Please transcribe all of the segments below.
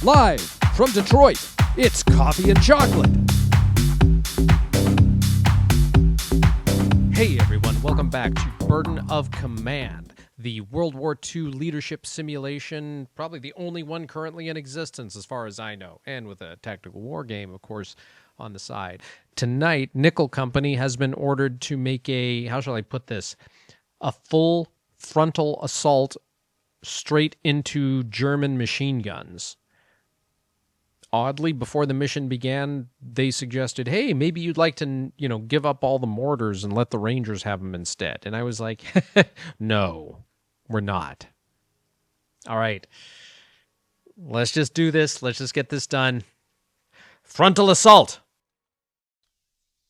Live from Detroit, it's Coffee and Chocolate. Hey everyone, welcome back to Burden of Command, the World War II leadership simulation, probably the only one currently in existence as far as I know, and with a tactical war game, of course, on the side. Tonight, Nickel Company has been ordered to make a, how shall I put this, a full frontal assault straight into German machine guns. Oddly, before the mission began, they suggested, hey, maybe you'd like to, give up all the mortars and let the Rangers have them instead. And I was like, no, we're not. All right, let's just do this. Let's just get this done. Frontal assault.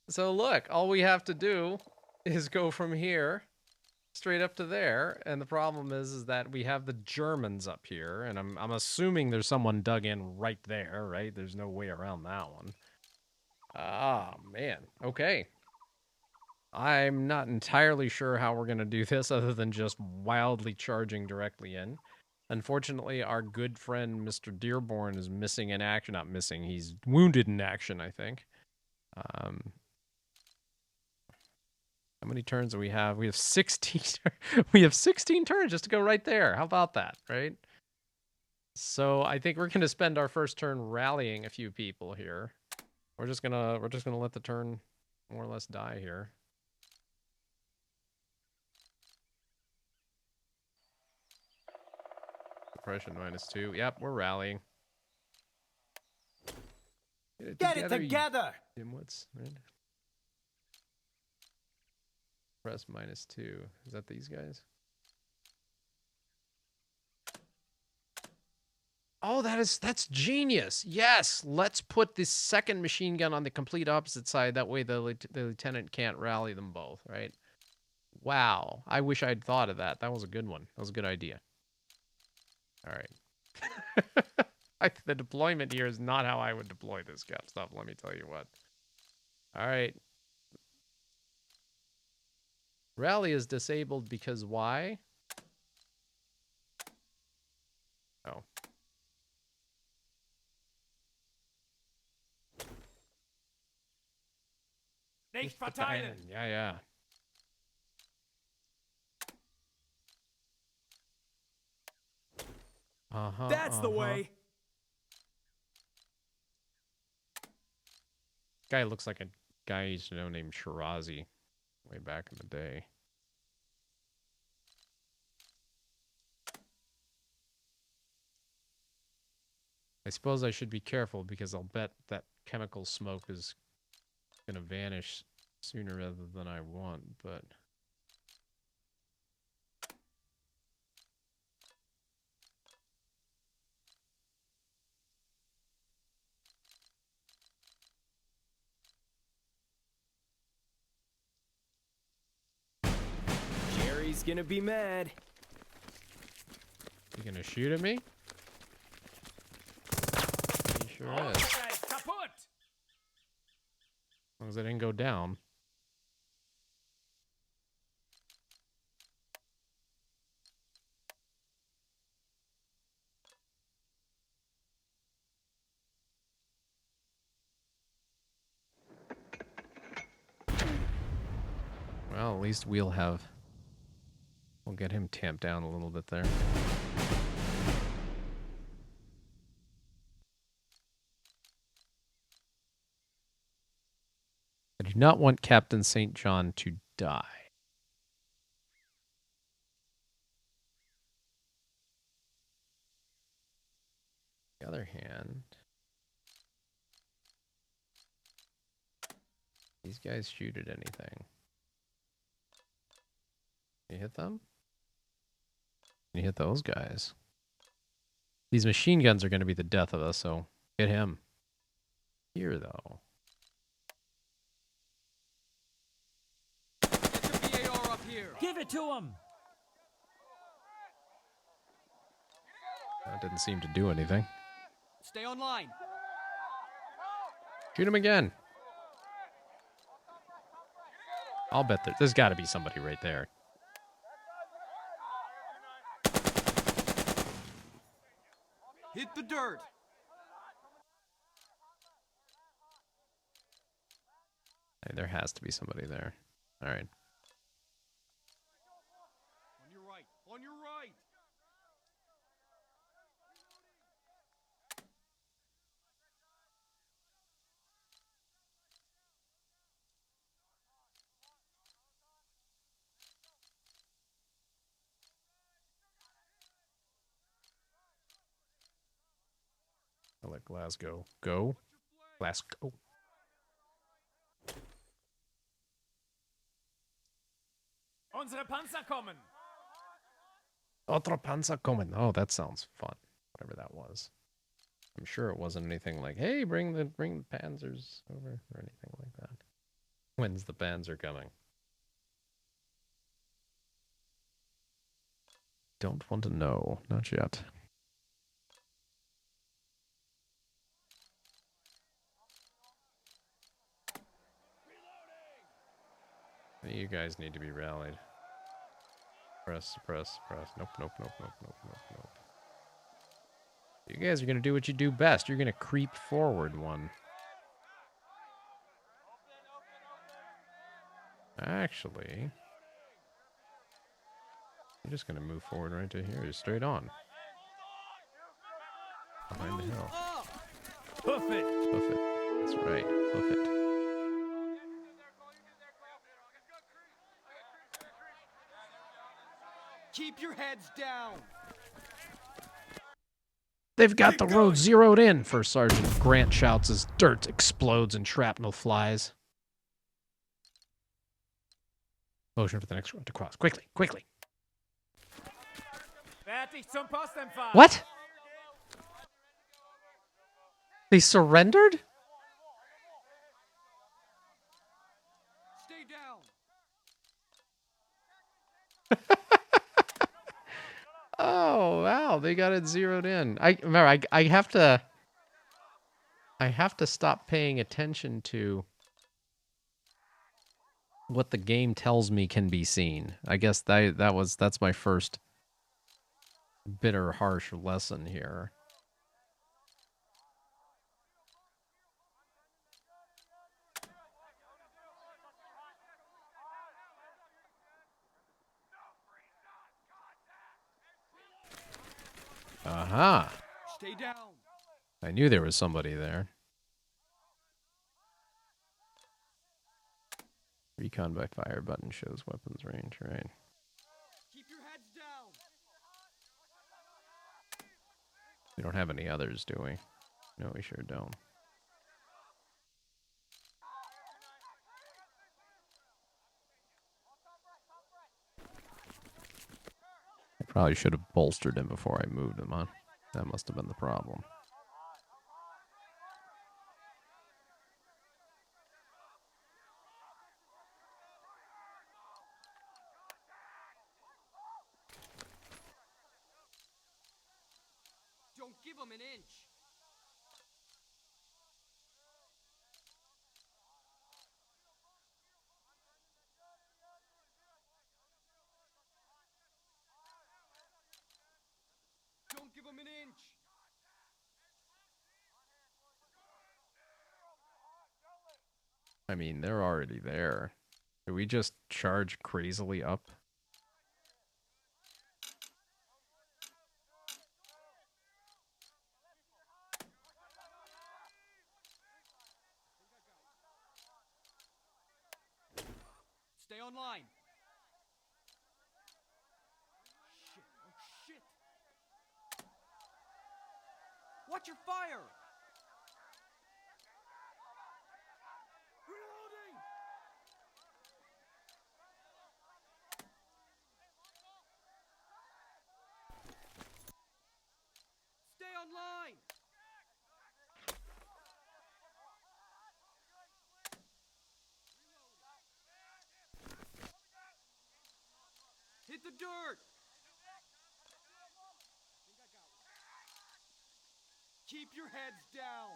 So look, all we have to do is go from here straight up to there, and the problem is that we have the Germans up here, and I'm assuming there's someone dug in right there, right? There's no way around that one. Ah, man. Okay. I'm not entirely sure how we're going to do this other than just wildly charging directly in. Unfortunately, our good friend Mr. Dearborn is missing in action. Not missing, he's wounded in action, I think. How many turns do we have? We have 16. We have 16 turns just to go right there. How about that, right? So I think we're going to spend our first turn rallying a few people here. We're just gonna let the turn more or less die here. Suppression -2. Yep, we're rallying. Get it together! Dimwits, right? Press -2. Is that these guys? Oh, that's genius. Yes, let's put this second machine gun on the complete opposite side. That way the lieutenant can't rally them both, right? Wow. I wish I'd thought of that. That was a good one. That was a good idea. All right. The deployment here is not how I would deploy this kind of stuff, let me tell you what. All right. Rally is disabled because why? Oh. Nicht verteilen! Yeah. That's the way! Guy looks like a guy I used to know named Shirazi way back in the day. I suppose I should be careful because I'll bet that chemical smoke is going to vanish sooner rather than I want, but... Jerry's gonna be mad. You gonna shoot at me? He sure is. As long as I didn't go down. Well, at least we'll get him tamped down a little bit there. I do not want Captain St. John to die. On the other hand, these guys shoot at anything. You hit them? You hit those guys. These machine guns are going to be the death of us, so hit him. Here, though. Get the VAR up here. Give it to him. That didn't seem to do anything. Stay online. Shoot him again. I'll bet there's got to be somebody right there. Hit the dirt. Hey, there has to be somebody there. All right. On your right. On your right. I'll let Glasgow go. Glasgow. Unsere Panzer kommen. Otro Panzer kommen. Oh, that sounds fun. Whatever that was. I'm sure it wasn't anything like, hey, bring the panzers over or anything like that. When's the panzer coming? Don't want to know. Not yet. You guys need to be rallied. Press, press, press. Nope, nope, nope, nope, nope, nope, nope. You guys are going to do what you do best. You're going to creep forward one. Actually, you're just going to move forward right to here. Just straight on. Behind the hill. Hoof it. Hoof it. That's right. Hoof it. Keep your heads down. They've got the road zeroed in, First Sergeant Grant shouts as dirt explodes and shrapnel flies. Motion for the next road to cross. Quickly, quickly. Fertig zum Postempfang. What? They surrendered? Stay down. Oh, wow. They got it zeroed in. I have to stop paying attention to what the game tells me can be seen. I guess that's my first bitter, harsh lesson here. Aha. Stay down. I knew there was somebody there. Recon by fire button shows weapons range, right? Keep your heads down. We don't have any others, do we? No, we sure don't. I probably should have bolstered him before I moved him, huh? That must have been the problem. Don't give them an inch. Don't give them an inch. I mean, they're already there. Do we just charge crazily up? Stay online. Shit. Oh, shit. Watch your fire. Reloading. Stay online. Hit the dirt. Keep your heads down.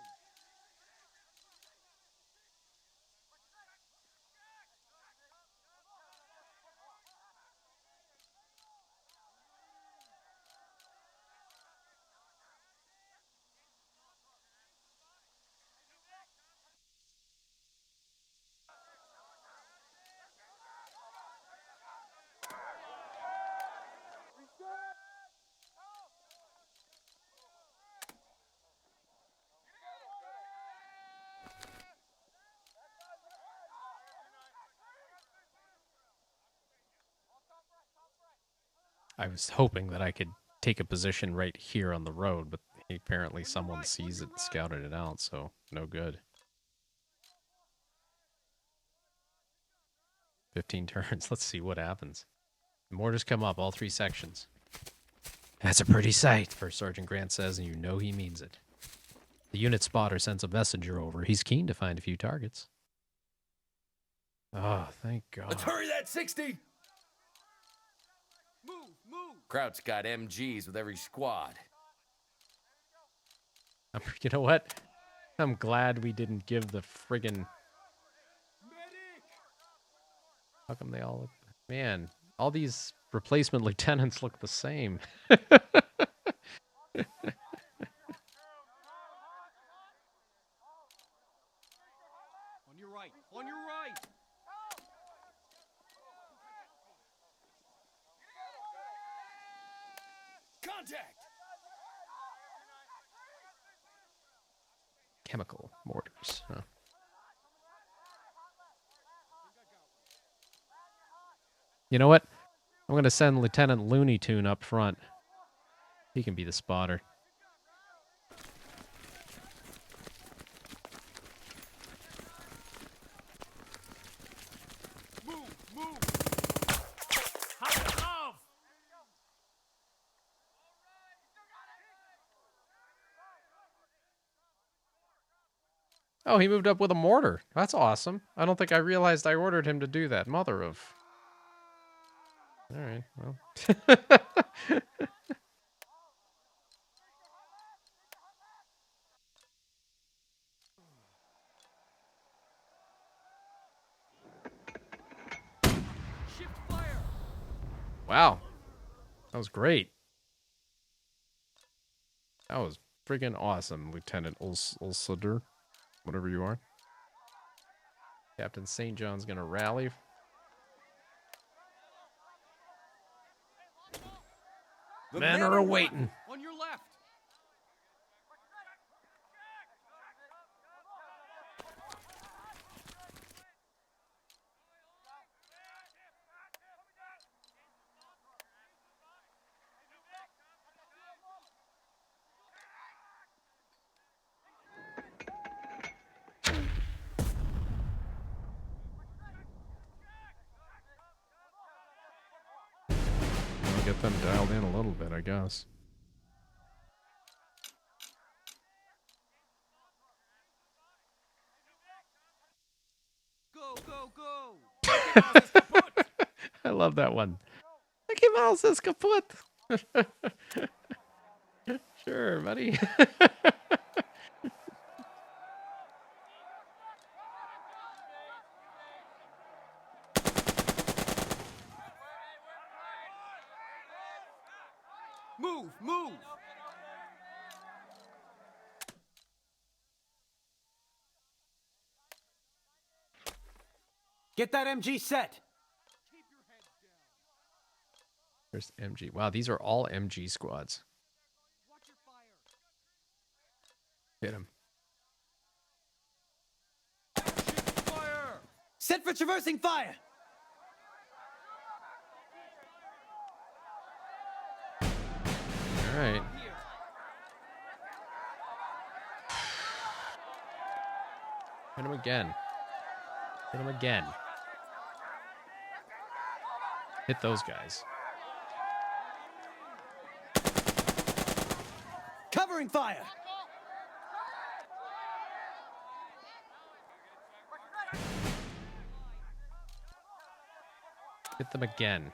I was hoping that I could take a position right here on the road, but apparently someone sees it and scouted it out, so no good. 15 turns. Let's see what happens. The mortars come up, all 3 sections. That's a pretty sight, First Sergeant Grant says, and you know he means it. The unit spotter sends a messenger over. He's keen to find a few targets. Oh, thank God. Let's hurry that 60! Move! Kraut's got MGs with every squad. You know what? I'm glad we didn't give the friggin'... Medic! How come they all look... Man, all these replacement lieutenants look the same. On your right! Contact! Chemical mortars. Huh. You know what? I'm going to send Lieutenant Looney Tune up front. He can be the spotter. Move! Oh, he moved up with a mortar. That's awesome. I don't think I realized I ordered him to do that. Mother of... All right, well. Shift fire! Wow. That was great. That was friggin' awesome, Lieutenant Ulsader. Whatever you are. Captain St. John's gonna rally. The Men are awaiting. On your left! I'll get them dialed in a little bit, I guess. Go! I love that one. Mickey Mouse is kaput. Sure, buddy. Move! Get that MG set! Keep your heads down. There's MG. Wow, these are all MG squads. Watch your fire! Hit him. Shift fire! Set for traversing fire! All right. Here! Hit him again. Hit him again. Hit those guys. Covering fire! Hit them again.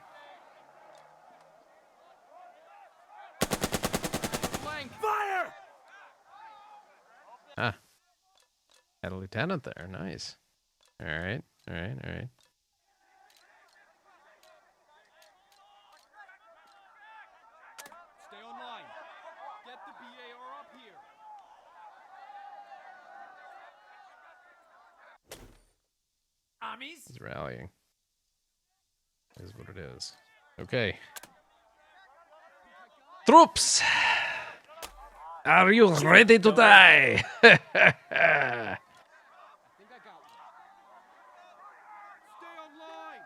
Flank! Fire! Ah. Had a lieutenant there. Nice. All right. Stay online. Get the BAR up here. Armies? He's rallying. Is what it is. Okay. Troops! Are you ready to die? I think I got one. Stay online.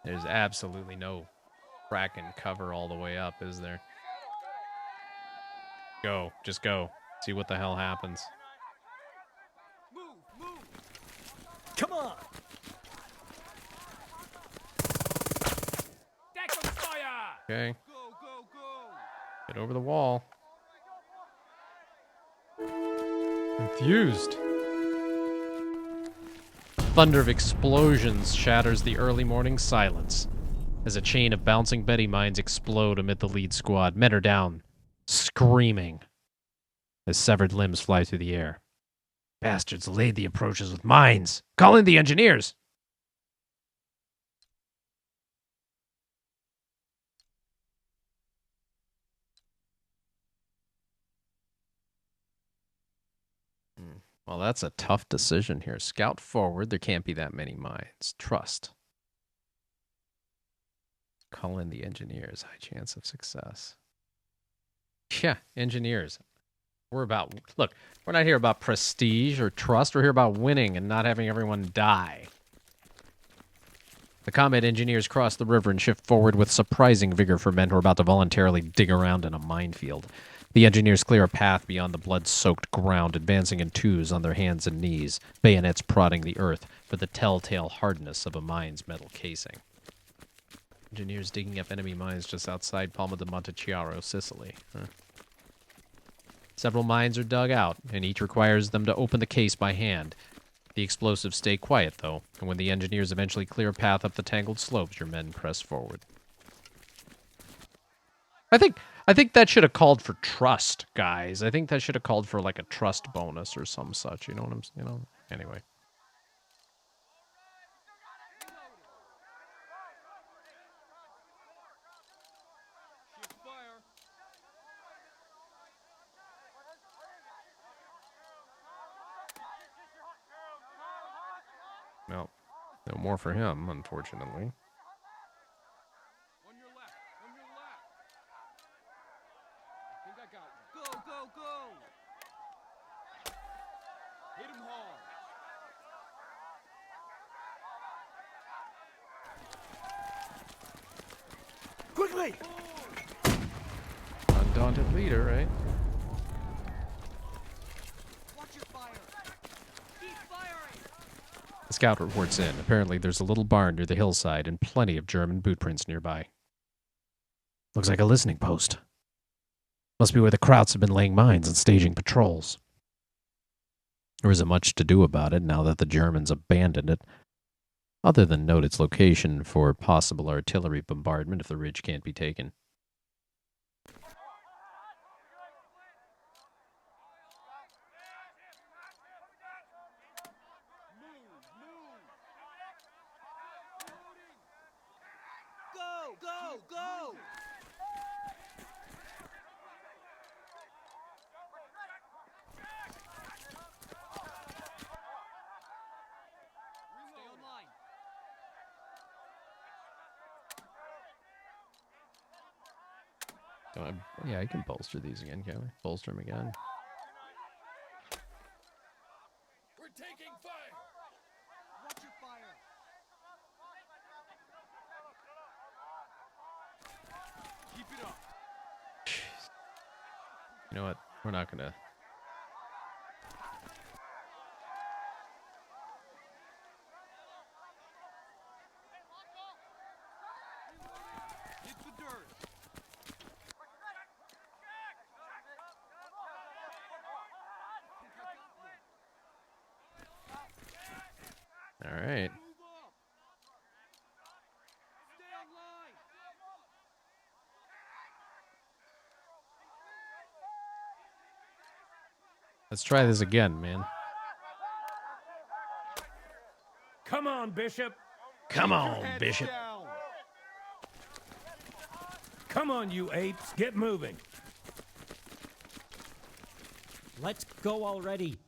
There's absolutely no crack and cover all the way up, is there? Go. Just go. See what the hell happens. Come on! Deck on fire! Okay. Go, go, go! Get over the wall. Enthused. Thunder of explosions shatters the early morning silence as a chain of bouncing Betty mines explode amid the lead squad. Men are down, screaming as severed limbs fly through the air. Bastards laid the approaches with mines. Call in the engineers. Well, that's a tough decision here. Scout forward. There can't be that many mines. Trust. Call in the engineers. High chance of success. Yeah, engineers. We're not here about prestige or trust. We're here about winning and not having everyone die. The combat engineers cross the river and shift forward with surprising vigor for men who are about to voluntarily dig around in a minefield. The engineers clear a path beyond the blood-soaked ground, advancing in twos on their hands and knees, bayonets prodding the earth for the telltale hardness of a mine's metal casing. Engineers digging up enemy mines just outside Palma de Montechiaro, Sicily. Several mines are dug out, and each requires them to open the case by hand. The explosives stay quiet, though, and when the engineers eventually clear a path up the tangled slopes, your men press forward. I think that should have called for trust, guys. I think that should have called for like a trust bonus or some such. You know what I'm? Anyway. Well, no more for him, unfortunately. On your left, on your left. I think I got one. Go, go, go! Hit him hard. Quickly! Undaunted leader, right? Watch your fire. Keep firing. The scout reports in. Apparently, there's a little barn near the hillside and plenty of German boot prints nearby. Looks like a listening post. Must be where the Krauts have been laying mines and staging patrols. There isn't much to do about it now that the Germans abandoned it, other than note its location for possible artillery bombardment if the ridge can't be taken. Go, go, go! Stay online. Yeah, I can bolster these again, can we? Bolster them again. We're taking fire. Watch your fire. Keep it up. You know what? We're not gonna... Hit the dirt. All right. Move up. Stay online. Let's try this again, man. Come on, Bishop. Come Your on, heads Bishop. down. Come on, you apes. Get moving. Let's go already.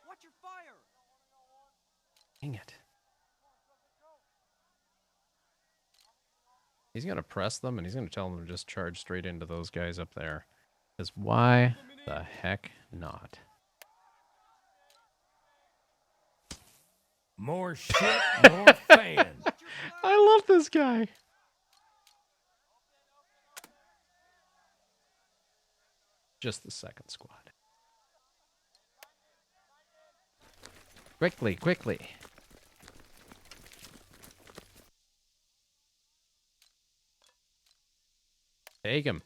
Watch your fire. Dang it. He's going to press them, and he's going to tell them to just charge straight into those guys up there. Because why the heck not? More shit, more fans. I love this guy. Just the second squad. Quickly, quickly. Take him.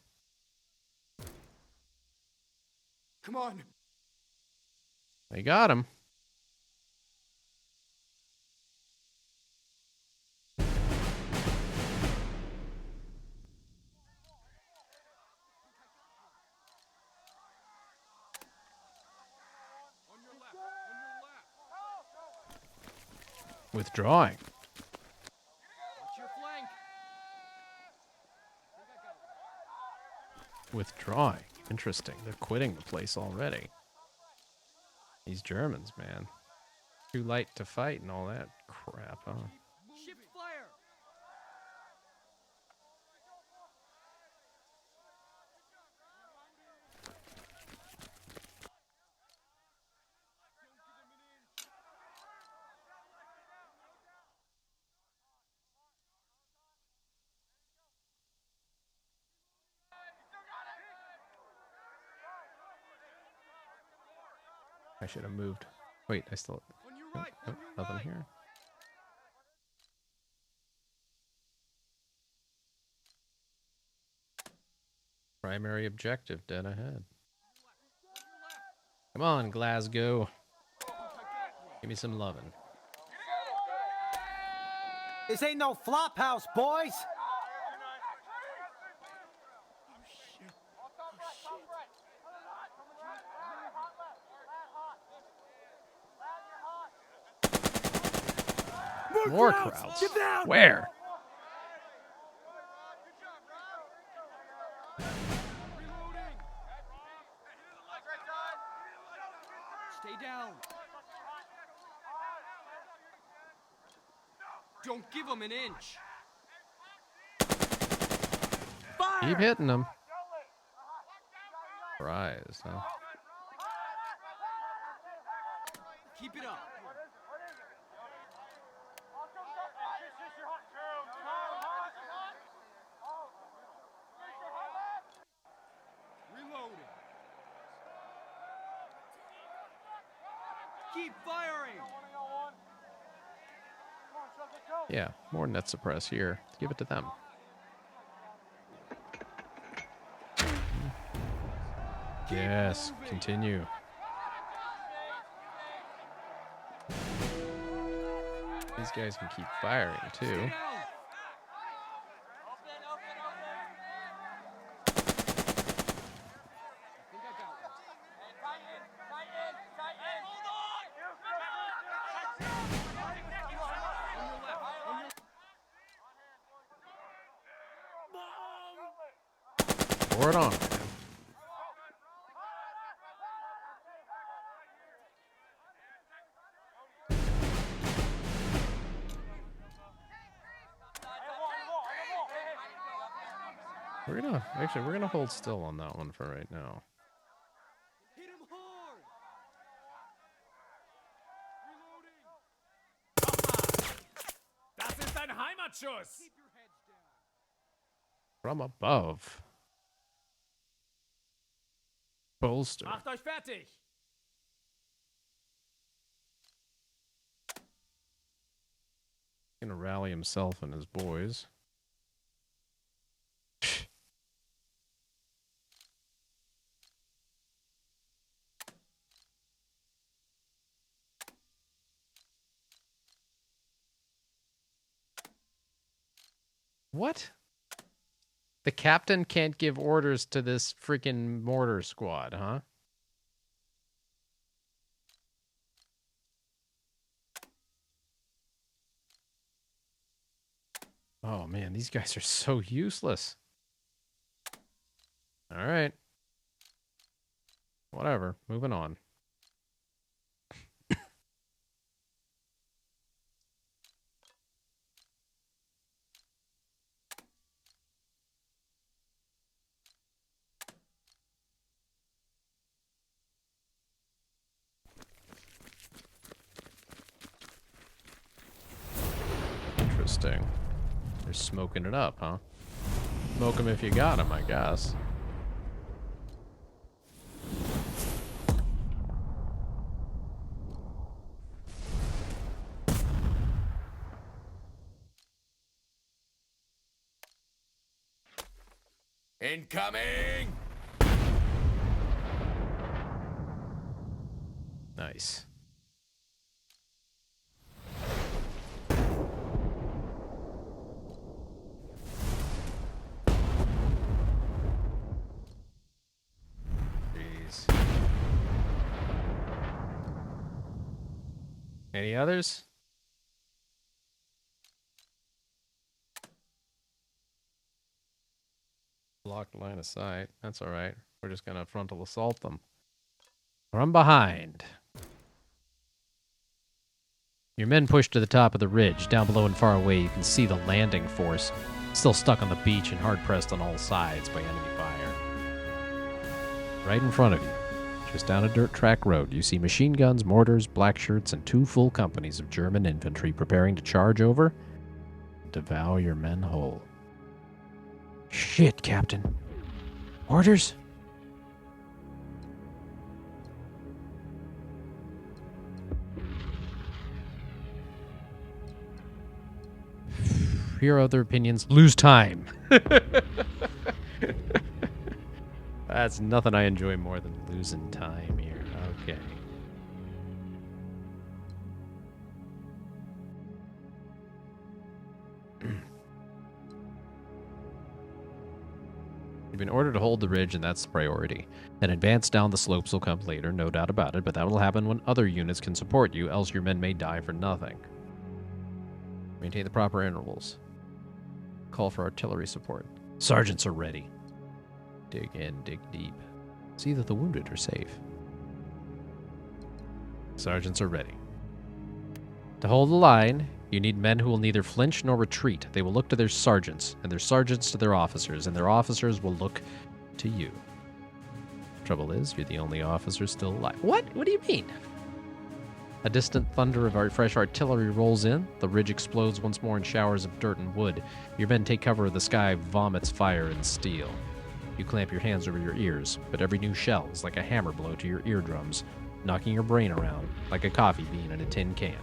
Come on. They got him. Withdrawing. Watch your flank. Withdrawing. Interesting. They're quitting the place already. These Germans, man. Too light to fight and all that crap, huh? Shift fire. I should have moved. Wait, I still... On your Oh, right. oh, On your nothing right. here. Primary objective dead ahead. Come on, Glasgow. Give me some lovin'. This ain't no flop house, boys. More crowds. Where? Stay down. Don't give them an inch. Keep hitting them. Surprise, huh? Keep it up. Reloading. Keep firing. Yeah, more net suppress here. Give it to them. Yes, continue. These guys can keep firing too. Stay down. Pour it on. We're gonna hold still on that one for right now. Hit him hard. Das ist ein Heimatschuss. Keep your heads down. From above. Bolster. Macht euch fertig. Gonna rally himself and his boys. What? The captain can't give orders to this freaking mortar squad, huh? Oh man, these guys are so useless. All right. Whatever, moving on. Interesting. They're smoking it up, huh? Smoke 'em if you got 'em, I guess. Incoming! Nice. Jeez. Any others? Blocked line of sight. That's all right. We're just gonna frontal assault them. From behind. Your men push to the top of the ridge. Down below and far away, you can see the landing force, still stuck on the beach and hard-pressed on all sides by enemy fire. Right in front of you, just down a dirt track road, you see machine guns, mortars, black shirts, and 2 full companies of German infantry preparing to charge over and devour your men whole. Shit, Captain. Orders? Hear other opinions. Lose time. That's nothing I enjoy more than losing time here. Okay. You've been ordered to hold the ridge, and that's the priority. Then advance down the slopes will come later, no doubt about it, but that will happen when other units can support you, else your men may die for nothing. Maintain the proper intervals. Call for artillery support. Sergeants are ready. Dig in, dig deep. See that the wounded are safe. Sergeants are ready. To hold the line, you need men who will neither flinch nor retreat. They will look to their sergeants, and their sergeants to their officers, and their officers will look to you. Trouble is, you're the only officer still alive. What? What do you mean? A distant thunder of fresh artillery rolls in. The ridge explodes once more in showers of dirt and wood. Your men take cover of the sky, vomits fire and steel. You clamp your hands over your ears, but every new shell is like a hammer blow to your eardrums, knocking your brain around like a coffee bean in a tin can.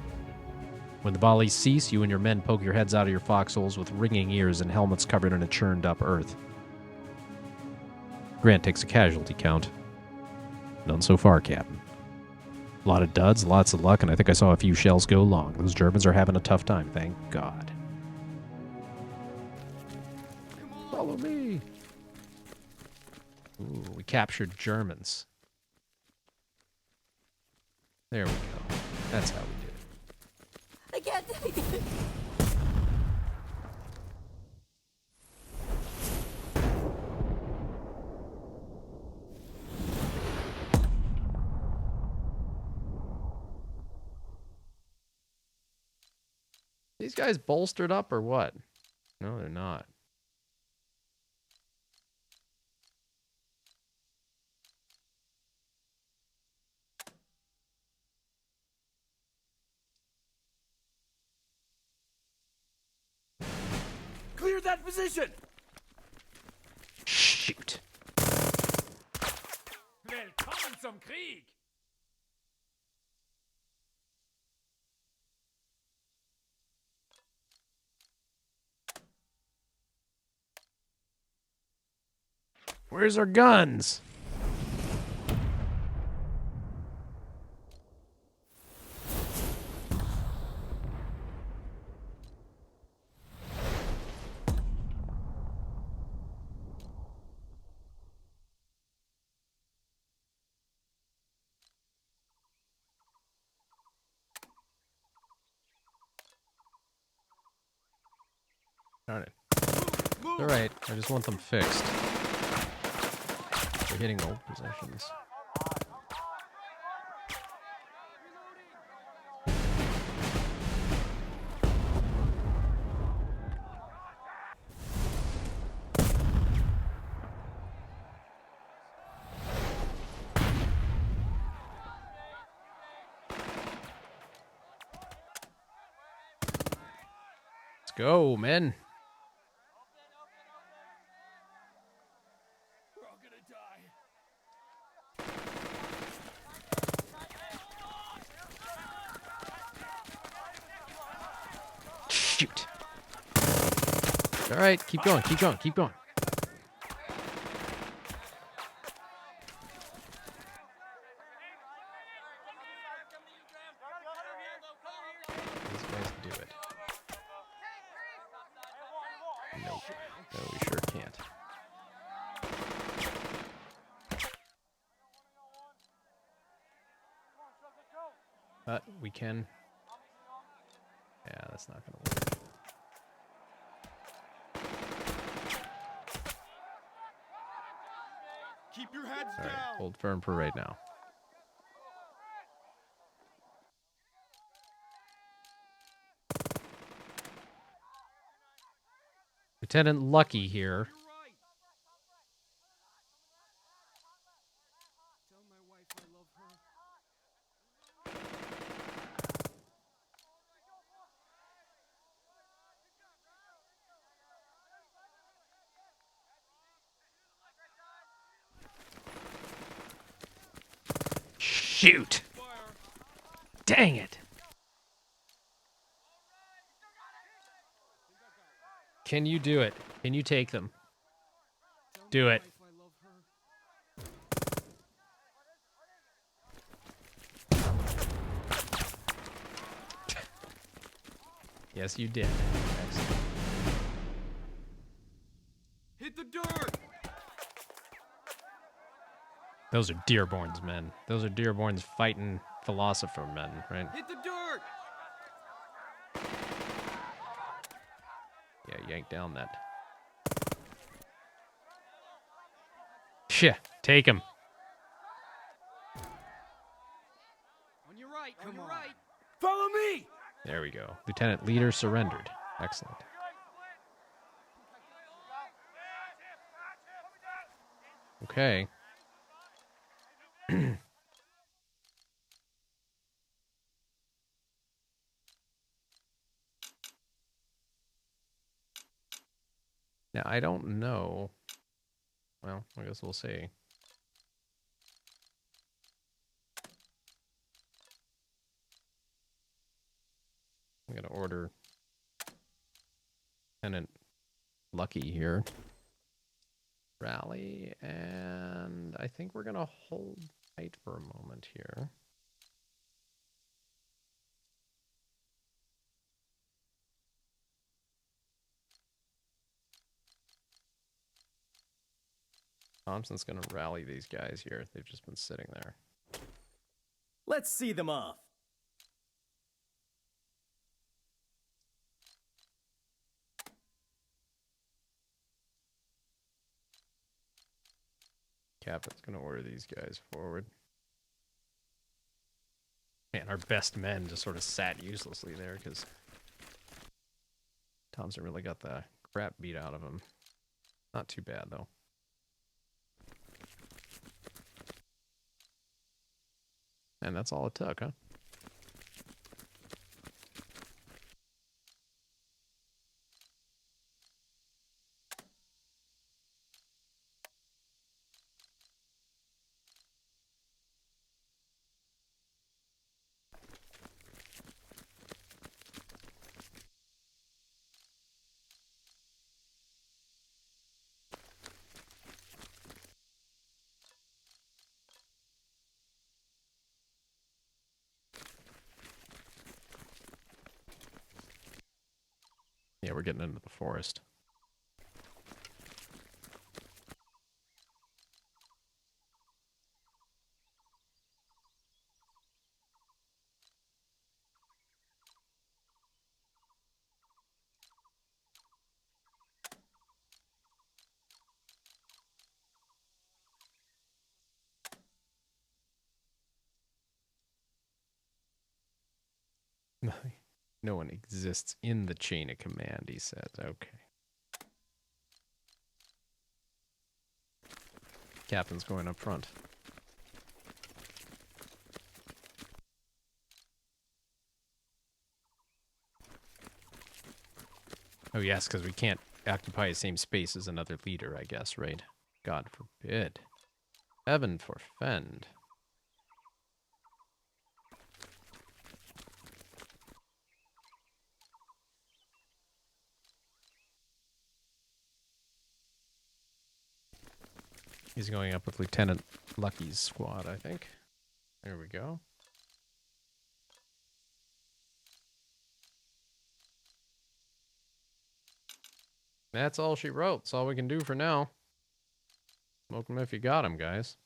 When the volleys cease, you and your men poke your heads out of your foxholes with ringing ears and helmets covered in a churned-up earth. Grant takes a casualty count. None so far, Captain. A lot of duds, lots of luck, and I think I saw a few shells go long. Those Germans are having a tough time, thank God. Follow me. Ooh, we captured Germans. There we go. That's how we do it. I can't take it. These guys bolstered up or what? No, they're not. Clear that position! Shoot. Willkommen zum Krieg! Where's our guns? Darn it. It's all right. I just want them fixed. They're hitting old possessions. go, men. We're all gonna die. Shoot. All right, keep going, keep going, keep going. These guys do it. Nope. No, we sure can't. But we can. Yeah, that's not gonna work. Keep your heads All right, down. hold firm for right now. Lieutenant Lucky here. You're right. Tell my wife I love her. Shoot! Fire. Dang it! Can you do it? Can you take them? Tell Do my it. wife I love her. Yes, you did. Excellent. Hit the dirt. Those are Dearborn's men. Those are Dearborn's fighting philosopher men, right? Hit the dirt. Yeah, yank down that. Shit, take him. On your right. On your right. Follow me! There we go. Lieutenant Leader surrendered. Excellent. Okay. Now, I don't know. Well, I guess we'll see. I'm going to order Lieutenant Lucky here. Rally, and I think we're going to hold tight for a moment here. Thompson's going to rally these guys here. They've just been sitting there. Let's see them off. Captain's going to order these guys forward. Man, our best men just sort of sat uselessly there because Thompson really got the crap beat out of him. Not too bad, though. And that's all it took, huh? Yeah, we're getting into the forest. No one exists in the chain of command, he says. Okay. Captain's going up front. Oh, yes, because we can't occupy the same space as another leader, I guess, right? God forbid. Heaven forfend. He's going up with Lieutenant Lucky's squad, I think. There we go. That's all she wrote. That's all we can do for now. Smoke him if you got him, guys.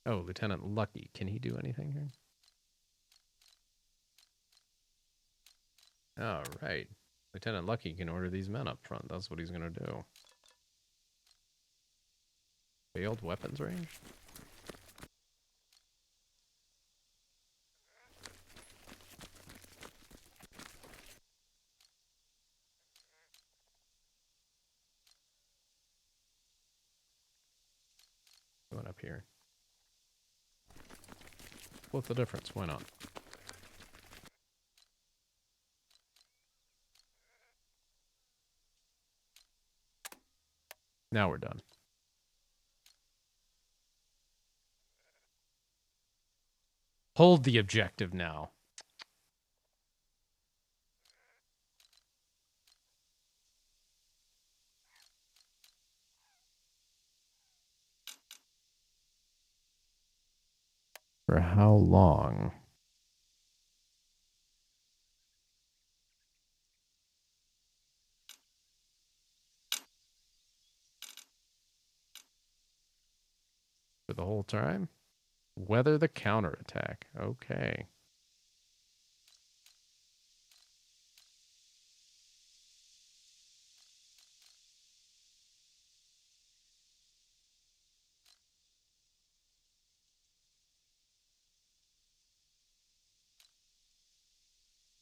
Oh, Lieutenant Lucky. Can he do anything here? All right. Lieutenant Lucky can order these men up front. That's what he's going to do. Failed weapons range? Going up here. What's the difference? Why not? Now we're done. Hold the objective now. For how long? For the whole time? Weather the counterattack. Okay.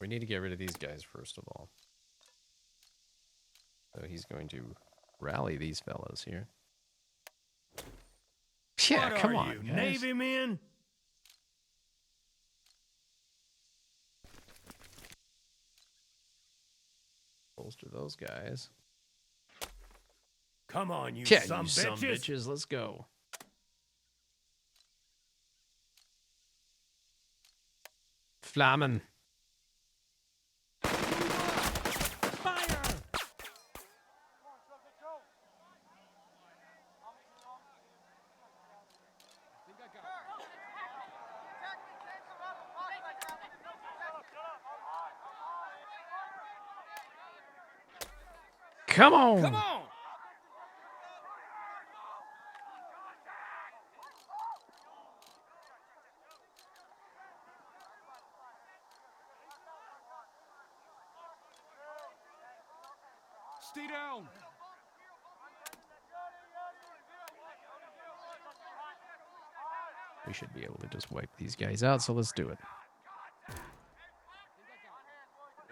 We need to get rid of these guys first of all. So he's going to rally these fellas here. Yeah, What come are on, you, guys. Navy men? Bolster those guys. Come on, you Yeah, some you some bitches. bitches. Let's go. Flammen. Fire! Come on. Come on! Stay down. We should be able to just wipe these guys out, so let's do it.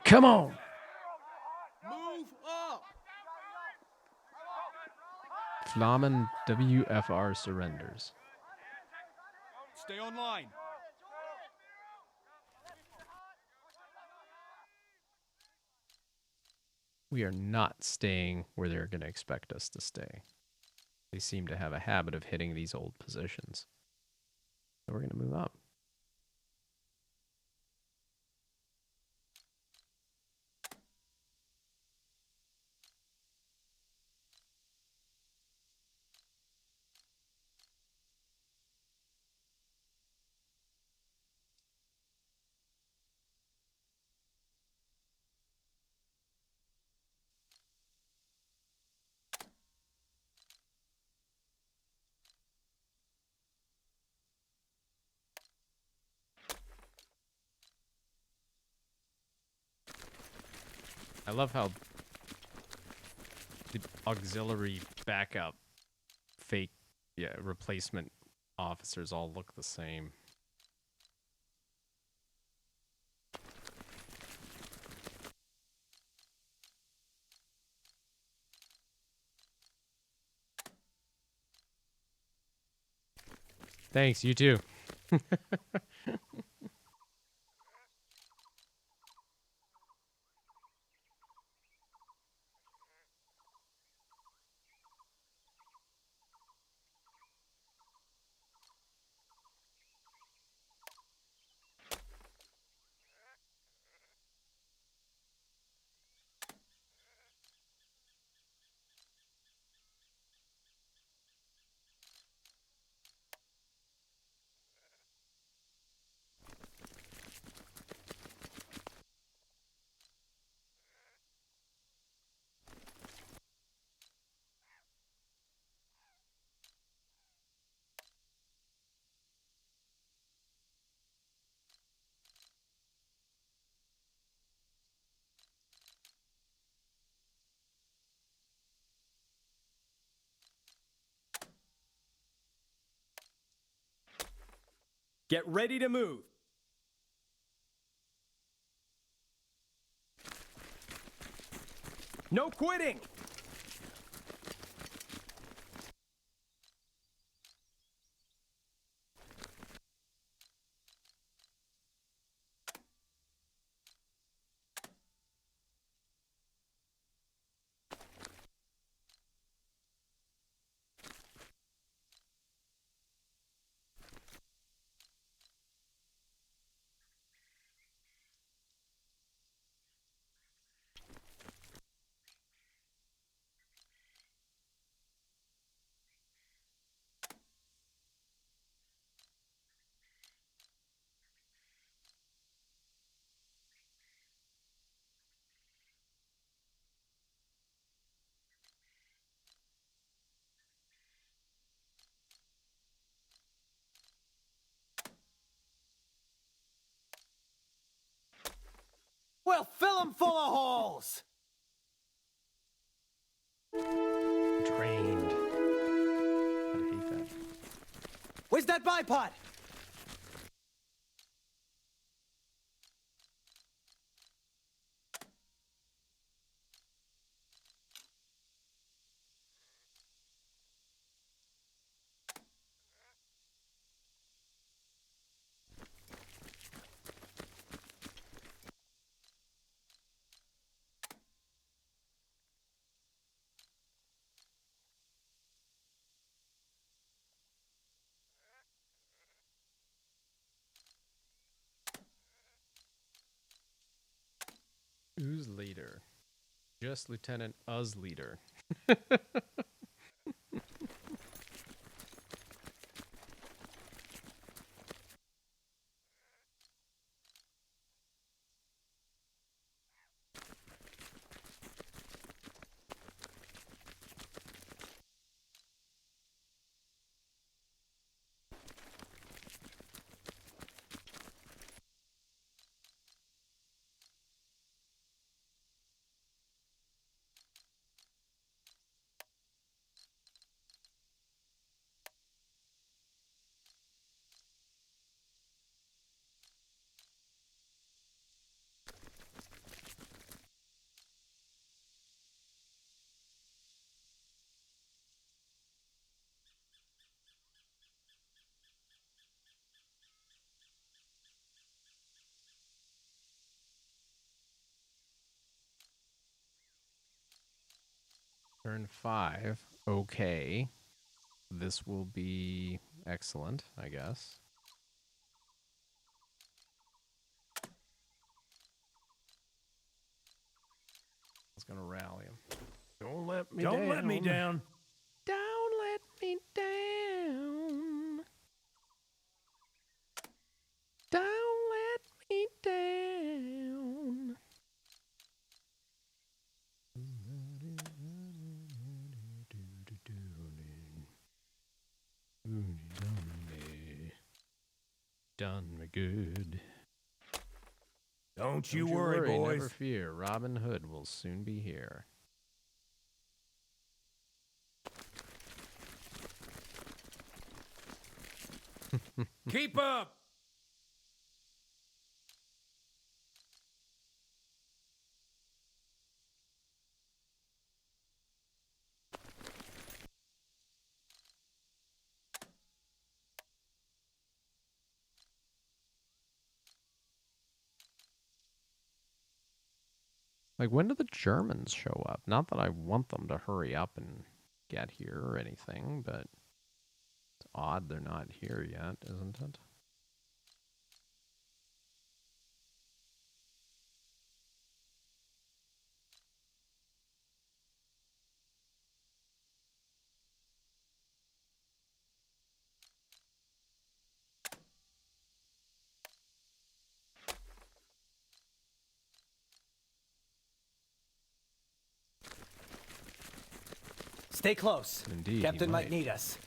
Come on. Move up. Flammen WFR surrenders. Stay on line. We are not staying where they're going to expect us to stay. They seem to have a habit of hitting these old positions. So we're going to move up. I love how the auxiliary backup fake replacement officers all look the same. Thanks, you too. Get ready to move. No quitting! Well, fill 'em full of holes! Trained. I hate that. Where's that bipod? Who's leader? Just Lieutenant Uz leader. Turn 5. Okay. This will be excellent, I guess. It's gonna rally him. Don't let me down. Don't let me down. Don't let me down. Don't let me down. Done me good. Don't you worry, boys. Never fear. Robin Hood will soon be here. Keep up. Like, when do the Germans show up? Not that I want them to hurry up and get here or anything, but it's odd they're not here yet, isn't it? Stay close. Indeed, he Captain might might. need us.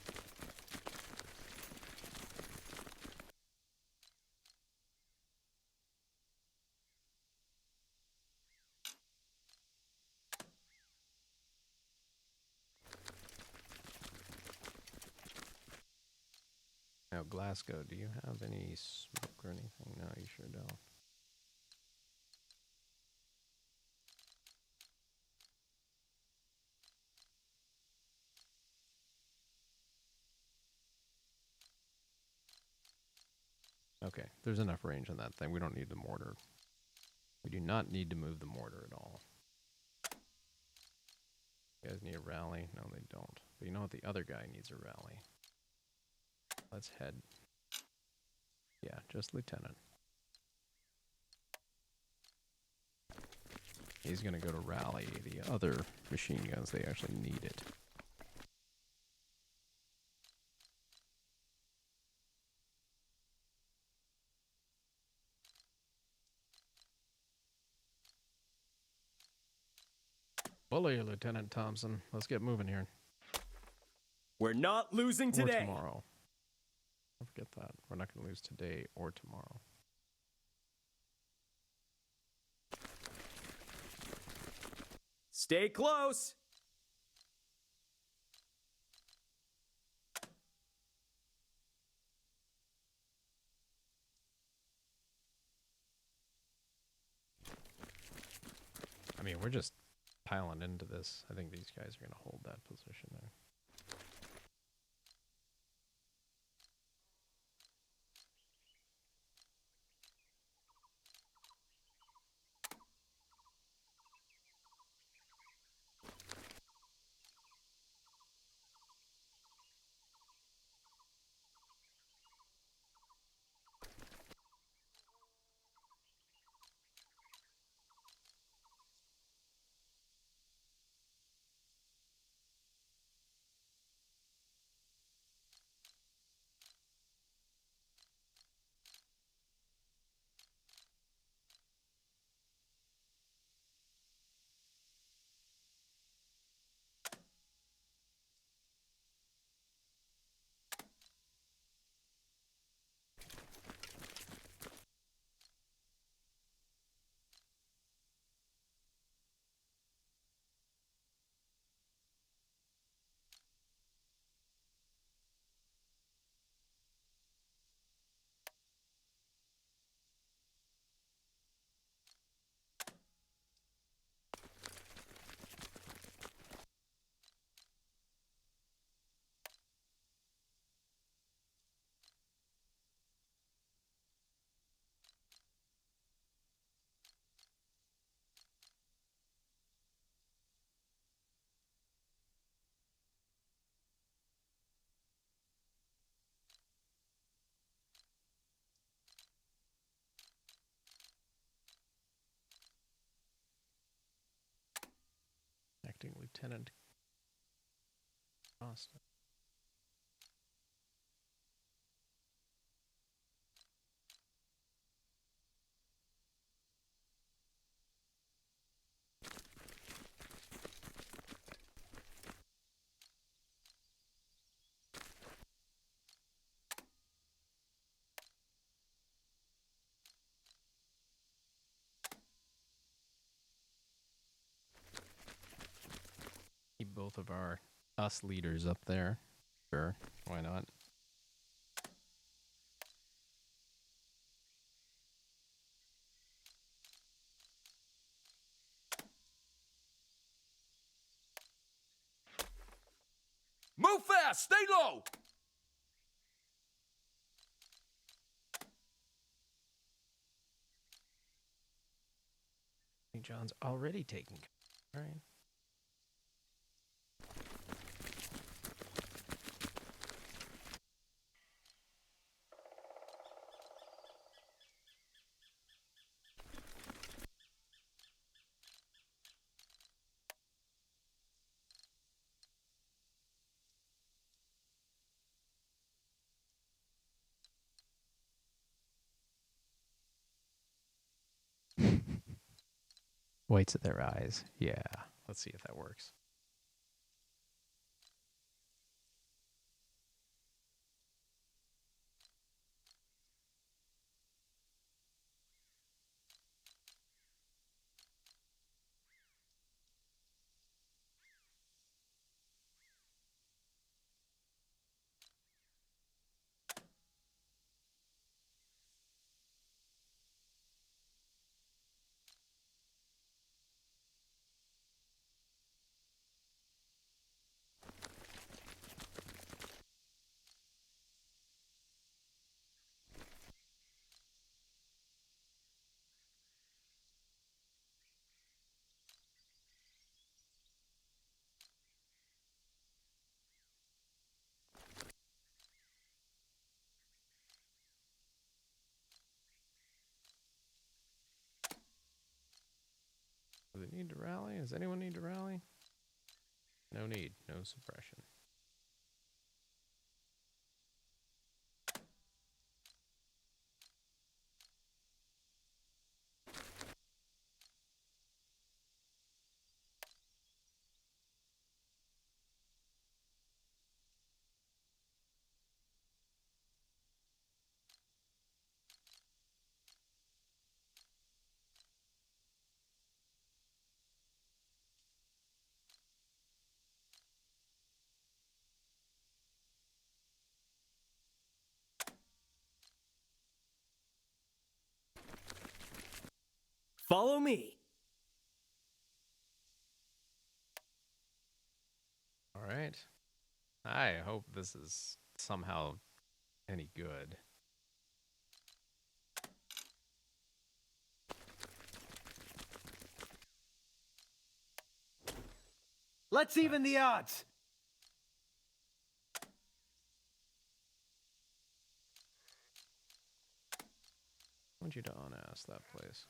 Now, Glasgow, do you have any smoke or anything? No, you sure don't. Okay, there's enough range on that thing. We don't need the mortar. We do not need to move the mortar at all. You guys need a rally? No, they don't. But you know what? The other guy needs a rally. Let's head. Yeah, just Lieutenant. He's going to go to rally the other machine guns. They actually need it. Bully, Lieutenant Thompson. Let's get moving here. We're not losing Or today. tomorrow. Don't forget that. We're not going to lose today or tomorrow. Stay close. I mean, we're just piling into this. I think these guys are going to hold that position there. Acting Lieutenant Austin. Keep both of us leaders up there. Sure, why not? Move fast! Stay low! St. John's already taken. All right. Whites of their eyes. Yeah. Let's see if that works. Does it need to rally? Does anyone need to rally? No need. No suppression. Follow me. All right. I hope this is somehow any good. Let's even the odds. I want you to unass that place.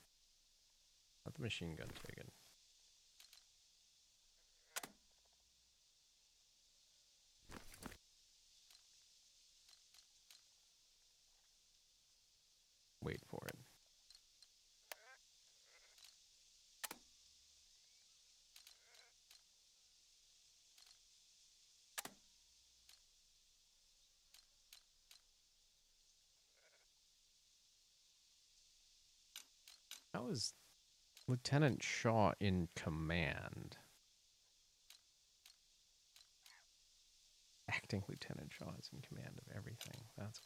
Let the machine gun take it. Wait for it. How is Lieutenant Shaw in command? Acting Lieutenant Shaw is in command of everything. That's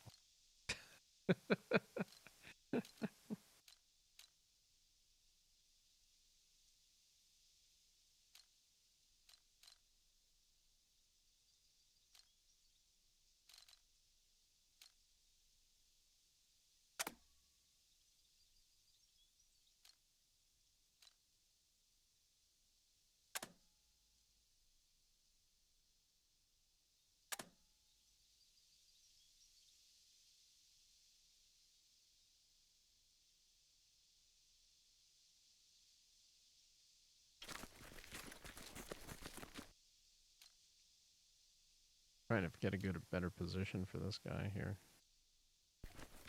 trying to get a better position for this guy here.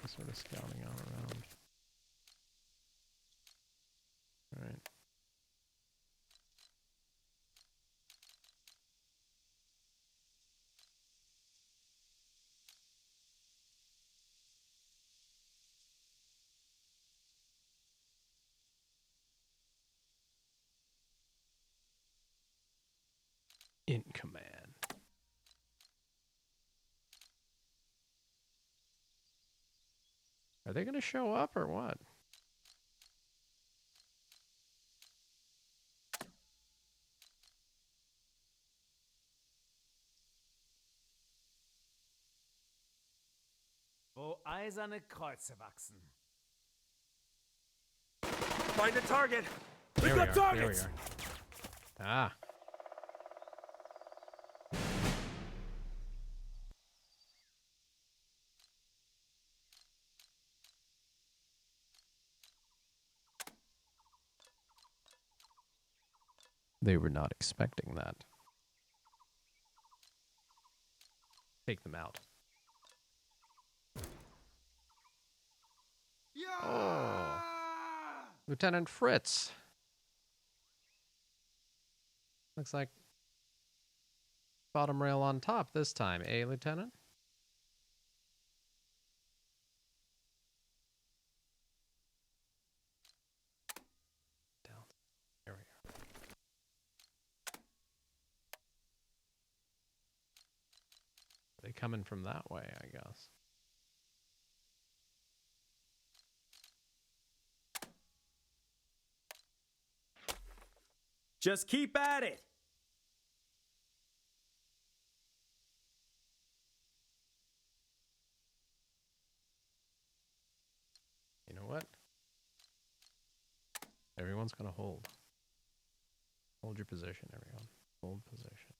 He's sort of scouting all around. All right. In command. Are they going to show up or what? Wo eiserne Kreuze wachsen. Find a target. There We've we got are. targets. There we are. Ah. They were not expecting that. Take them out. Oh. Lieutenant Fritz. Looks like bottom rail on top this time, eh, Lieutenant? Down. There we go. They coming from that way, I guess. Just keep at it. You know what? Everyone's gonna hold. Hold your position, everyone. Hold position.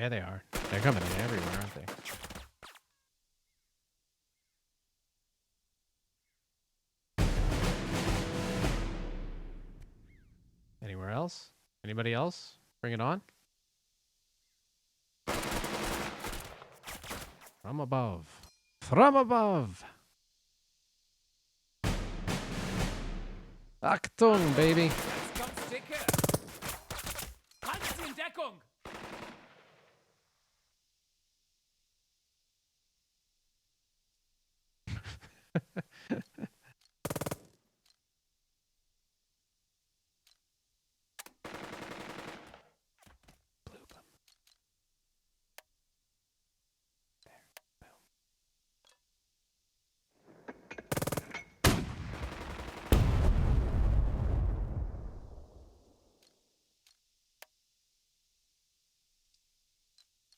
Yeah, they are. They're coming in everywhere, aren't they? Anywhere else? Anybody else? Bring it on. From above. From above. Achtung, baby. Jetzt kommt's dicke. Panzer in Deckung!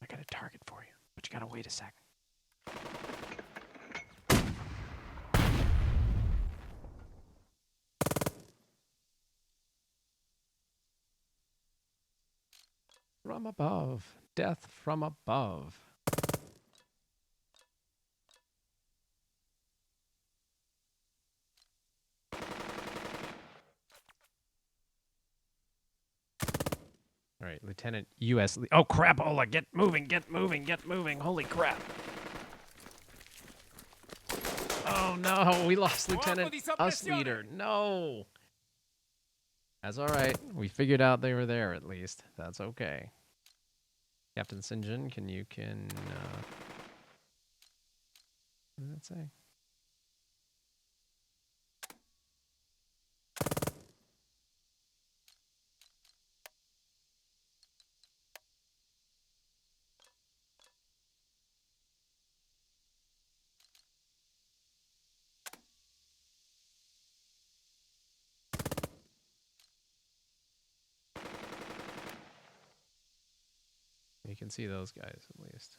I got a target for you, but you gotta wait a second. From above. Death from above. All right, Lieutenant U.S. Oh, crap, Ola. Get moving, get moving, get moving. Holy crap. Oh, no. We lost Lieutenant Us Leader. No. That's all right. We figured out they were there, at least. That's okay. Captain St. John, what did that say? You can see those guys, at least.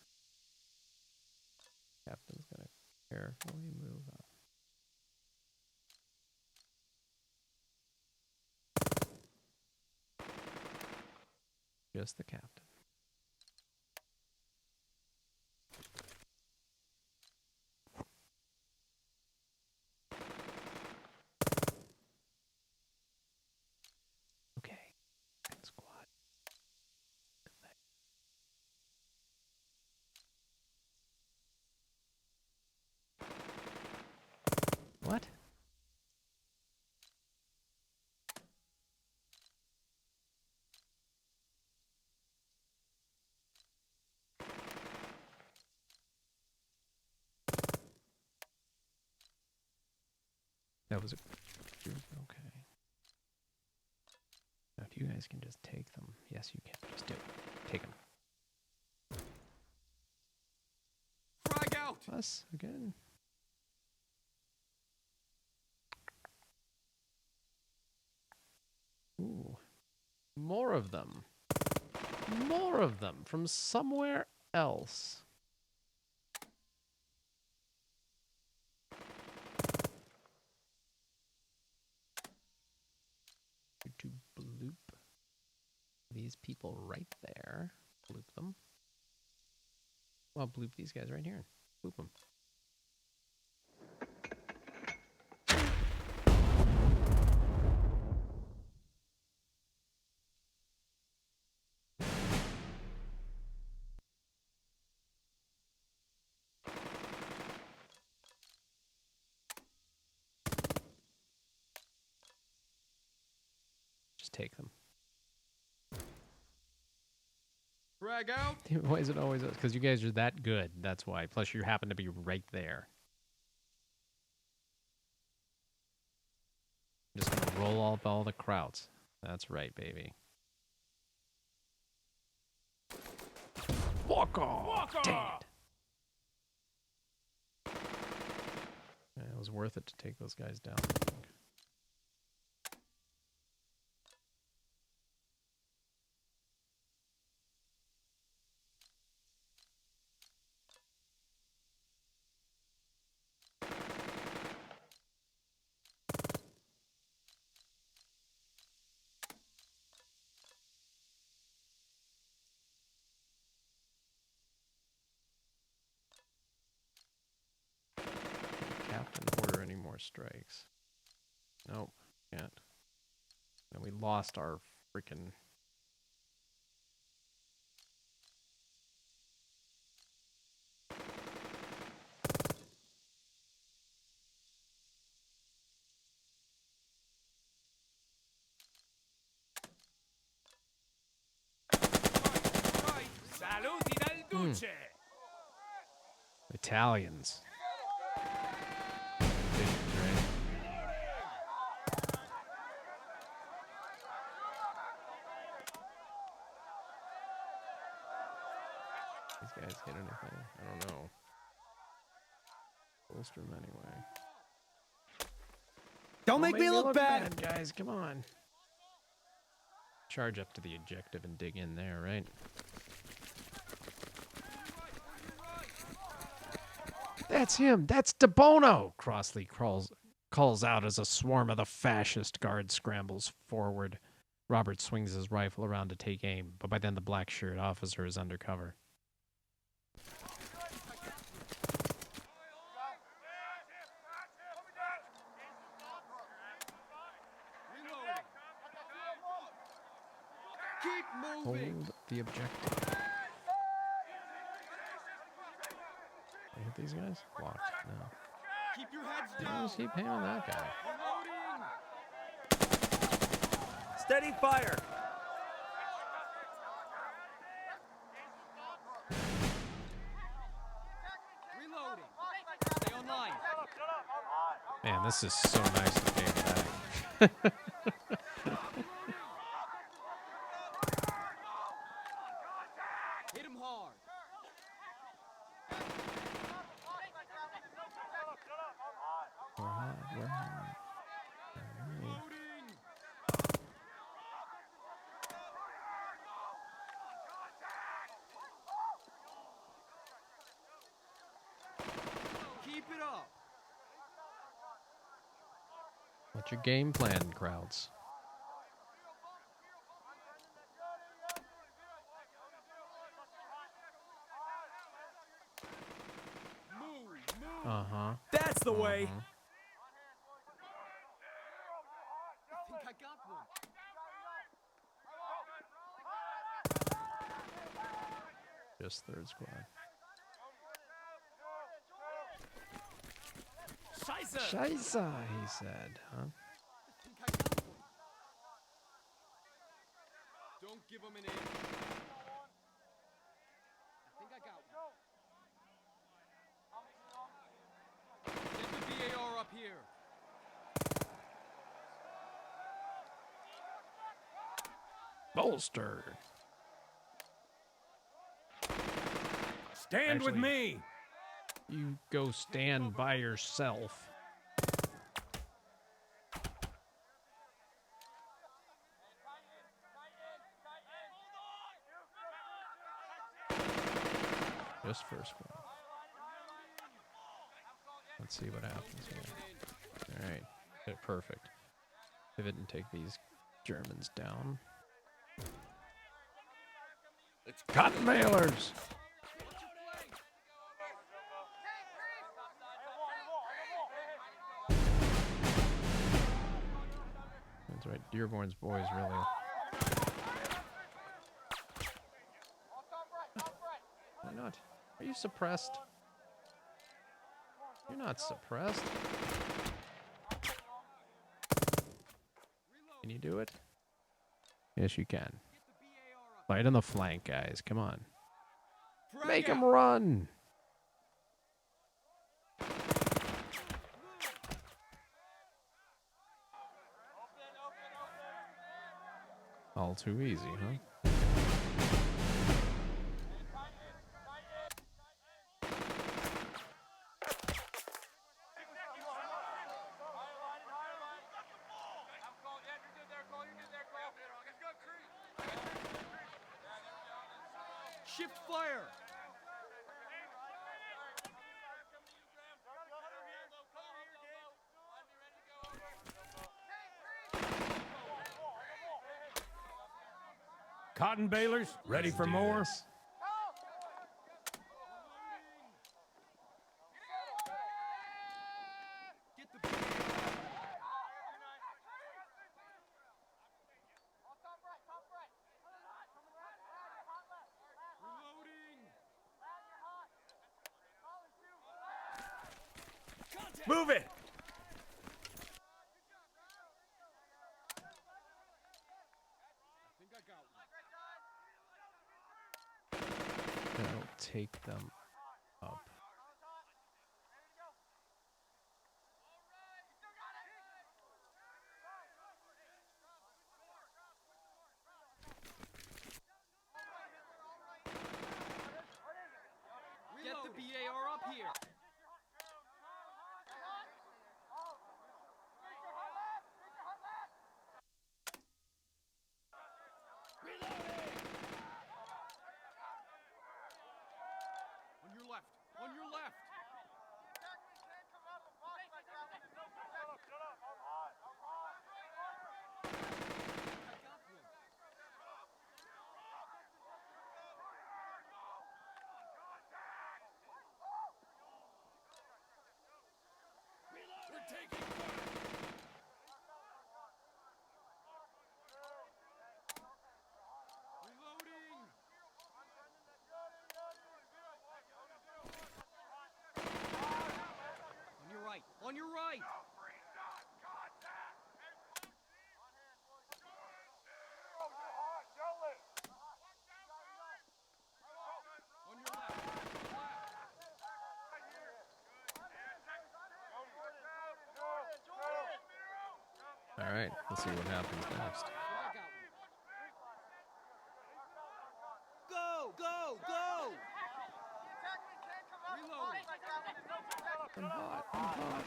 Captain's gonna carefully move up. Just the captain. Okay. Squad. What? That was a... Okay. Now, if you guys can just take them. Yes, you can. Just do it. Take them. Frag out. Us again. Ooh. More of them. More of them from somewhere else. To bloop these people right there. Bloop them. Well, bloop these guys right here. Bloop them. Just take them. Frag out. Why is it always us? Because you guys are that good. That's why. Plus, you happen to be right there. I'm just gonna roll off all the krauts. That's right, baby. Walk off! Dang it. Yeah, it was worth it to take those guys down, I think. strikes. Nope, can't. And we lost our freaking... Saluti dal Duce! Italians. Visions, right? These guys hit anything? I don't know. Bolster them anyway. Don't make me look bad! guys. Come on. Charge up to the objective and dig in there, right? That's him. That's DeBono. Crossley calls out as a swarm of the fascist guards scrambles forward. Robert swings his rifle around to take aim, but by then the black shirt officer is under cover. Keep moving. Hold the objective. I hit these guys? Locked. No. Keep your heads Yeah, down. just keep hammering that guy. Reloading. Steady fire. Reloading. Stay online. Man, this is so nice to game back. Hit him hard. We're hot. We're hot. Reloading. Keep it up. What's your game plan, crowds? Move. Uh-huh. That's the way. Uh-huh. I think I got one. Just third squad. Scheiße! Scheiße, he said, huh? I think I got one. Don't give him an inch. I think I got one. Get the VAR up here. Bolster. Stand with Actually- me. You go stand by yourself. Just first one. Let's see what happens here. All right, hit perfect. Pivot and take these Germans down. It's cotton mailers. That's right, Dearborn's boys really. Why not? Are you suppressed? You're not suppressed. Can you do it? Yes, you can. Fight on the flank, guys. Come on. Make him run. All too easy, huh? Shift fire. Cotton balers, ready for Do more? this. Get the Move it! I think I got one. That'll take them up. Get the BAR up here. On your left. On your left. We're taking fire! Reloading. On your right. On your right. On your left. All right, let's see what happens next. I got one. Go! Go! Go! Reloading. I'm hot. I'm hot.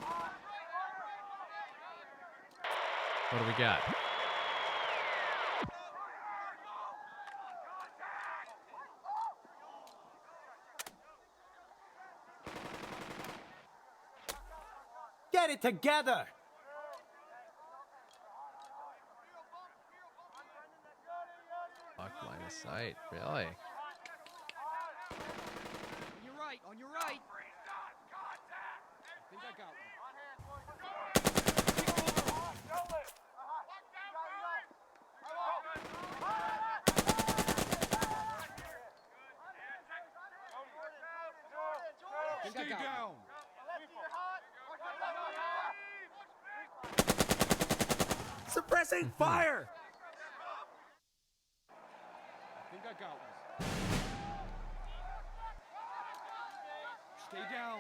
What do we got? Get it together! Lock line of sight, really? On your right. On your right. I think I got one. I think I Stay got one. down! Suppressing fire! I think I got one. Stay down.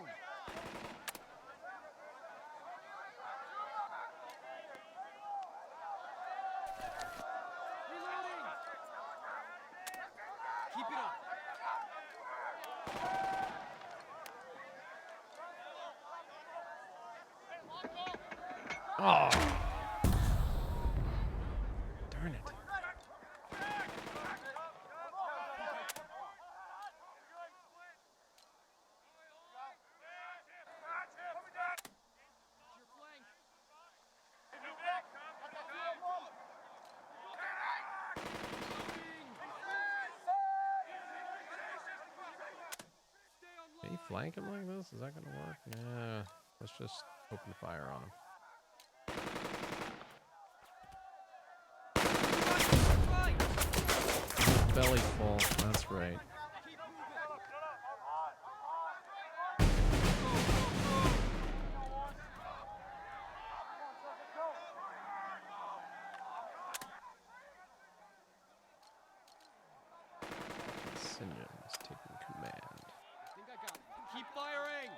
Reloading. Keep it up. Oh! Darn it. Your flank. Can you flank him like this? Is that gonna work? Yeah. Let's just open fire on him. Right. Belly full. That's right. Keep moving. Sinjin's taking command. I think I got one. Keep firing.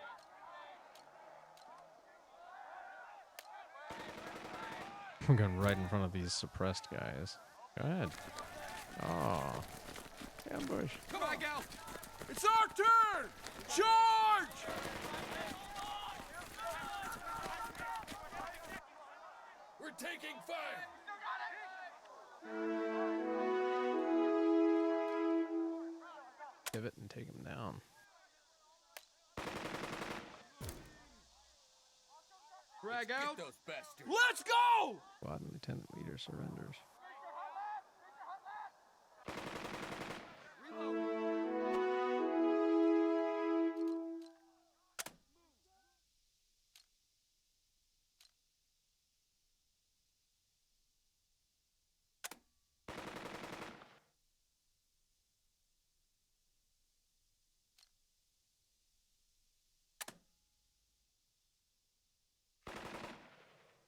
I'm going right in front of these suppressed guys. Go ahead. Oh. Ambush. Come back out. It's our turn! Charge! We're taking fire! Pivot and take him down. Drag out. Get those bastards! Let's go. Squad and lieutenant leader surrenders. Reload.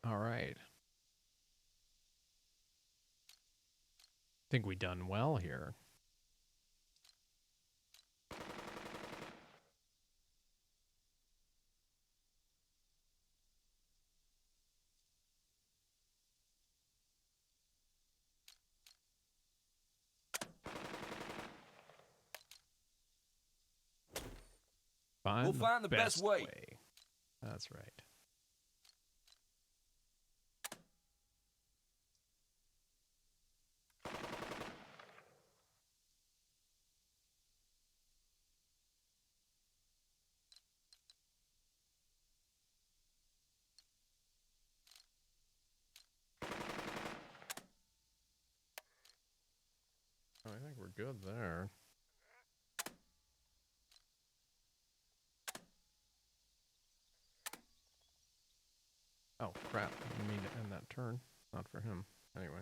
All right. Think we done well here. We'll find the best way. That's right. I think we're good there. Oh, crap. I didn't mean to end that turn. Not for him. Anyway.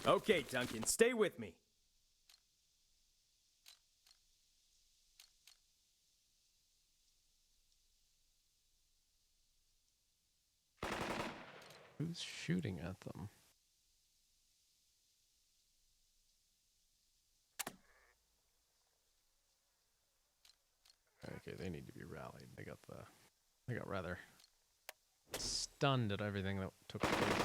Okay, Duncan, stay with me. Who's shooting at them? Okay, they need to be rallied. They got rather stunned at everything that took place.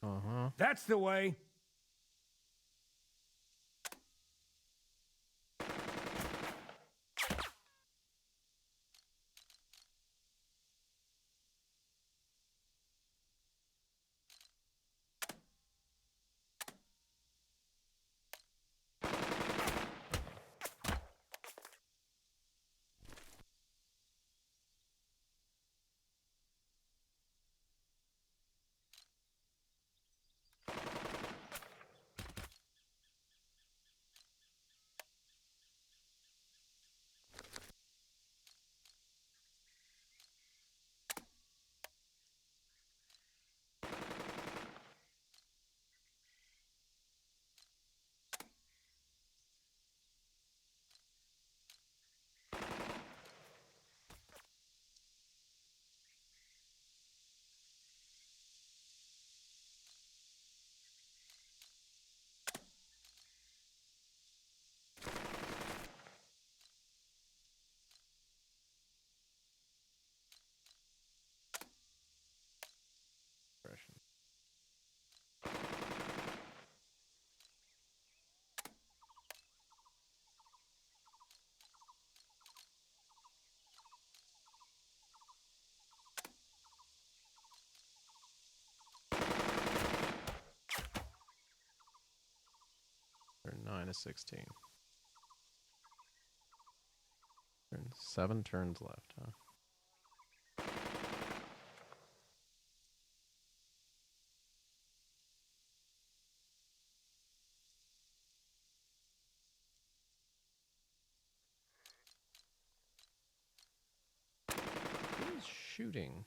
Uh-huh. That's the way. Aggression. They're 9 of 16. 7 turns left, huh? Who's shooting?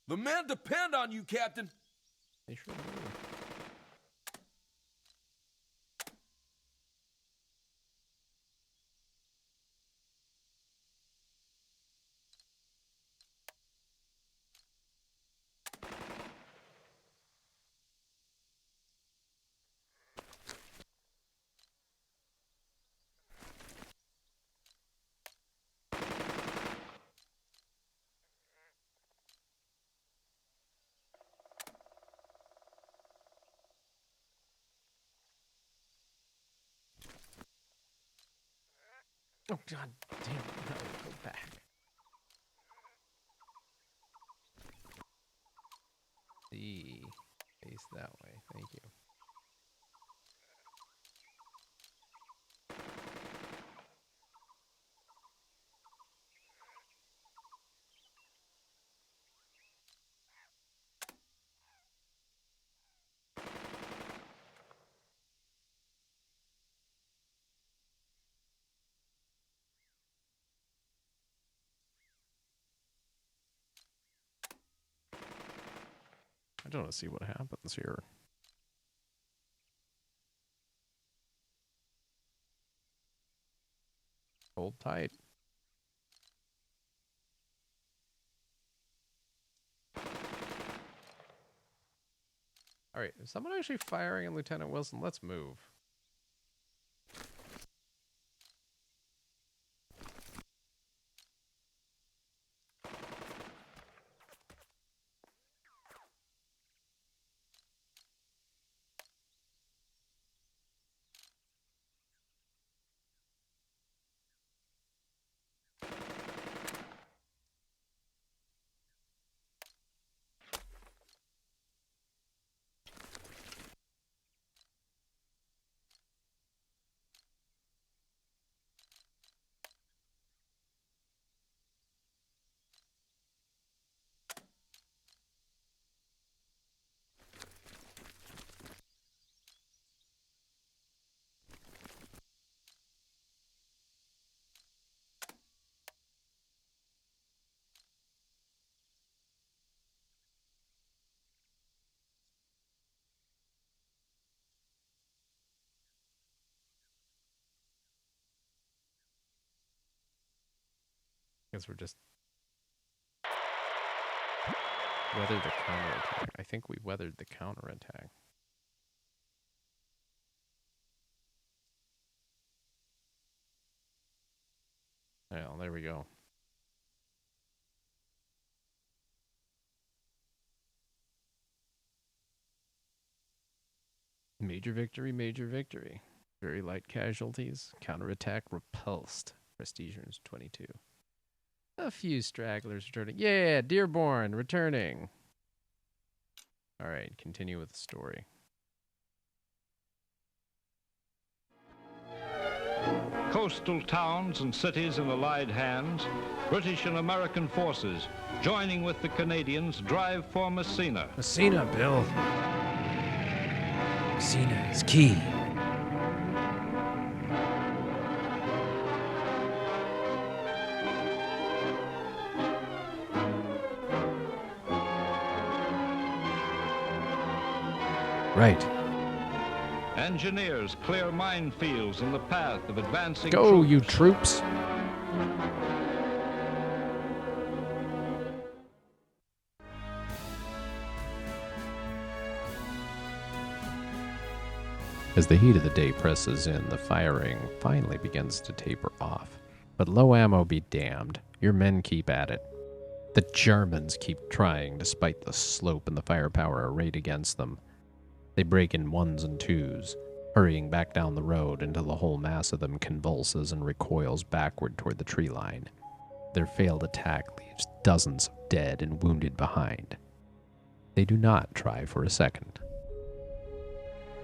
The men depend on you, Captain. They sure do. Oh, God damn it. No, go back. See. Face that way. Thank you. I don't want to see what happens here. Hold tight. All right, is someone actually firing at Lieutenant Wilson? Let's move. Guess we're just weathered the counterattack. I think we weathered the counterattack. Well, there we go. Major victory, major victory. Very light casualties. Counterattack repulsed. Prestige earns 22. A few stragglers returning. Yeah, Dearborn returning. All right, continue with the story. Coastal towns and cities in Allied hands, British and American forces, joining with the Canadians, drive for Messina. Messina, Bill. Messina is key. Right. Engineers clear minefields in the path of advancing Go, troops. you troops! As the heat of the day presses in, the firing finally begins to taper off. But low ammo be damned. Your men keep at it. The Germans keep trying despite the slope and the firepower arrayed against them. They break in ones and twos, hurrying back down the road until the whole mass of them convulses and recoils backward toward the tree line. Their failed attack leaves dozens of dead and wounded behind. They do not try for a second.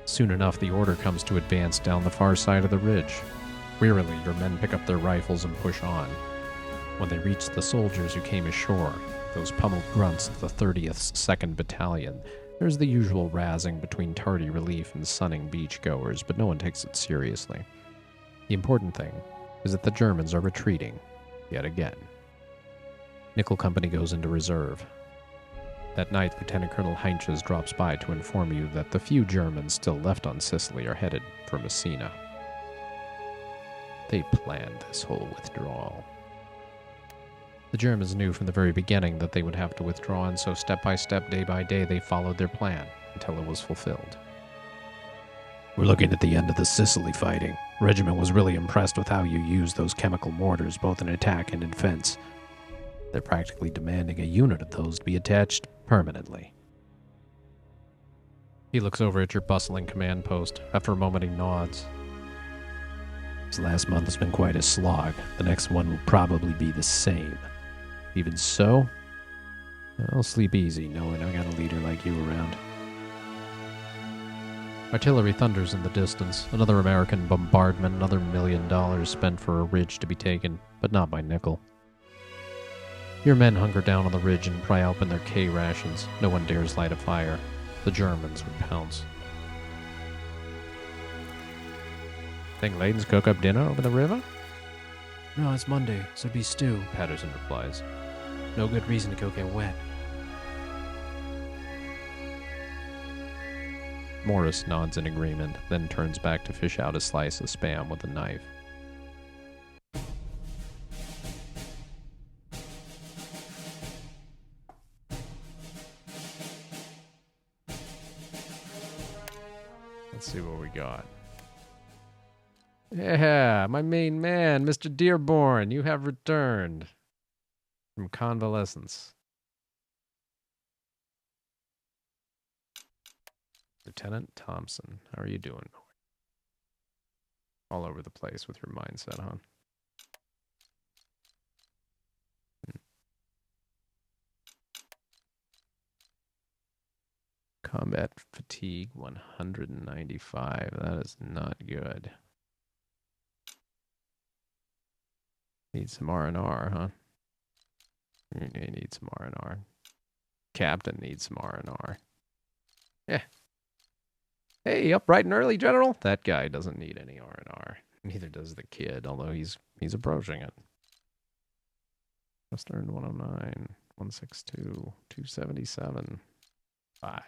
Soon enough, the order comes to advance down the far side of the ridge. Wearily, your men pick up their rifles and push on. When they reach the soldiers who came ashore, those pummeled grunts of the 30th 2nd Battalion, there's the usual razzing between tardy relief and sunning beachgoers, but no one takes it seriously. The important thing is that the Germans are retreating, yet again. Nickel Company goes into reserve. That night, Lieutenant Colonel Heinches drops by to inform you that the few Germans still left on Sicily are headed for Messina. They planned this whole withdrawal. The Germans knew from the very beginning that they would have to withdraw, and so step by step, day by day, they followed their plan until it was fulfilled. We're looking at the end of the Sicily fighting. Regiment was really impressed with how you used those chemical mortars, both in attack and in defense. They're practically demanding a unit of those to be attached permanently. He looks over at your bustling command post. After a moment, he nods. This last month has been quite a slog. The next one will probably be the same. Even so, I'll sleep easy knowing I got a leader like you around. Artillery thunders in the distance. Another American bombardment, another $1 million spent for a ridge to be taken, but not by Nickel. Your men hunker down on the ridge and pry open their K rations. No one dares light a fire. The Germans would pounce. Think Layden's cook up dinner over the river? No, it's Monday, so it'd be stew, Patterson replies. No good reason to go get wet. Morris nods in agreement, then turns back to fish out a slice of Spam with a knife. Let's see what we got. Yeah, my main man, Mr. Dearborn, you have returned from convalescence. Lieutenant Thompson, how are you doing? All over the place with your mindset, huh? Combat fatigue 195. That is not good. Need some R&R, huh? You need some R&R. Captain needs some R&R. Yeah. Hey, up bright and early, General. That guy doesn't need any R&R. Neither does the kid, although he's approaching it. Just earned 109, 162, 277, 5.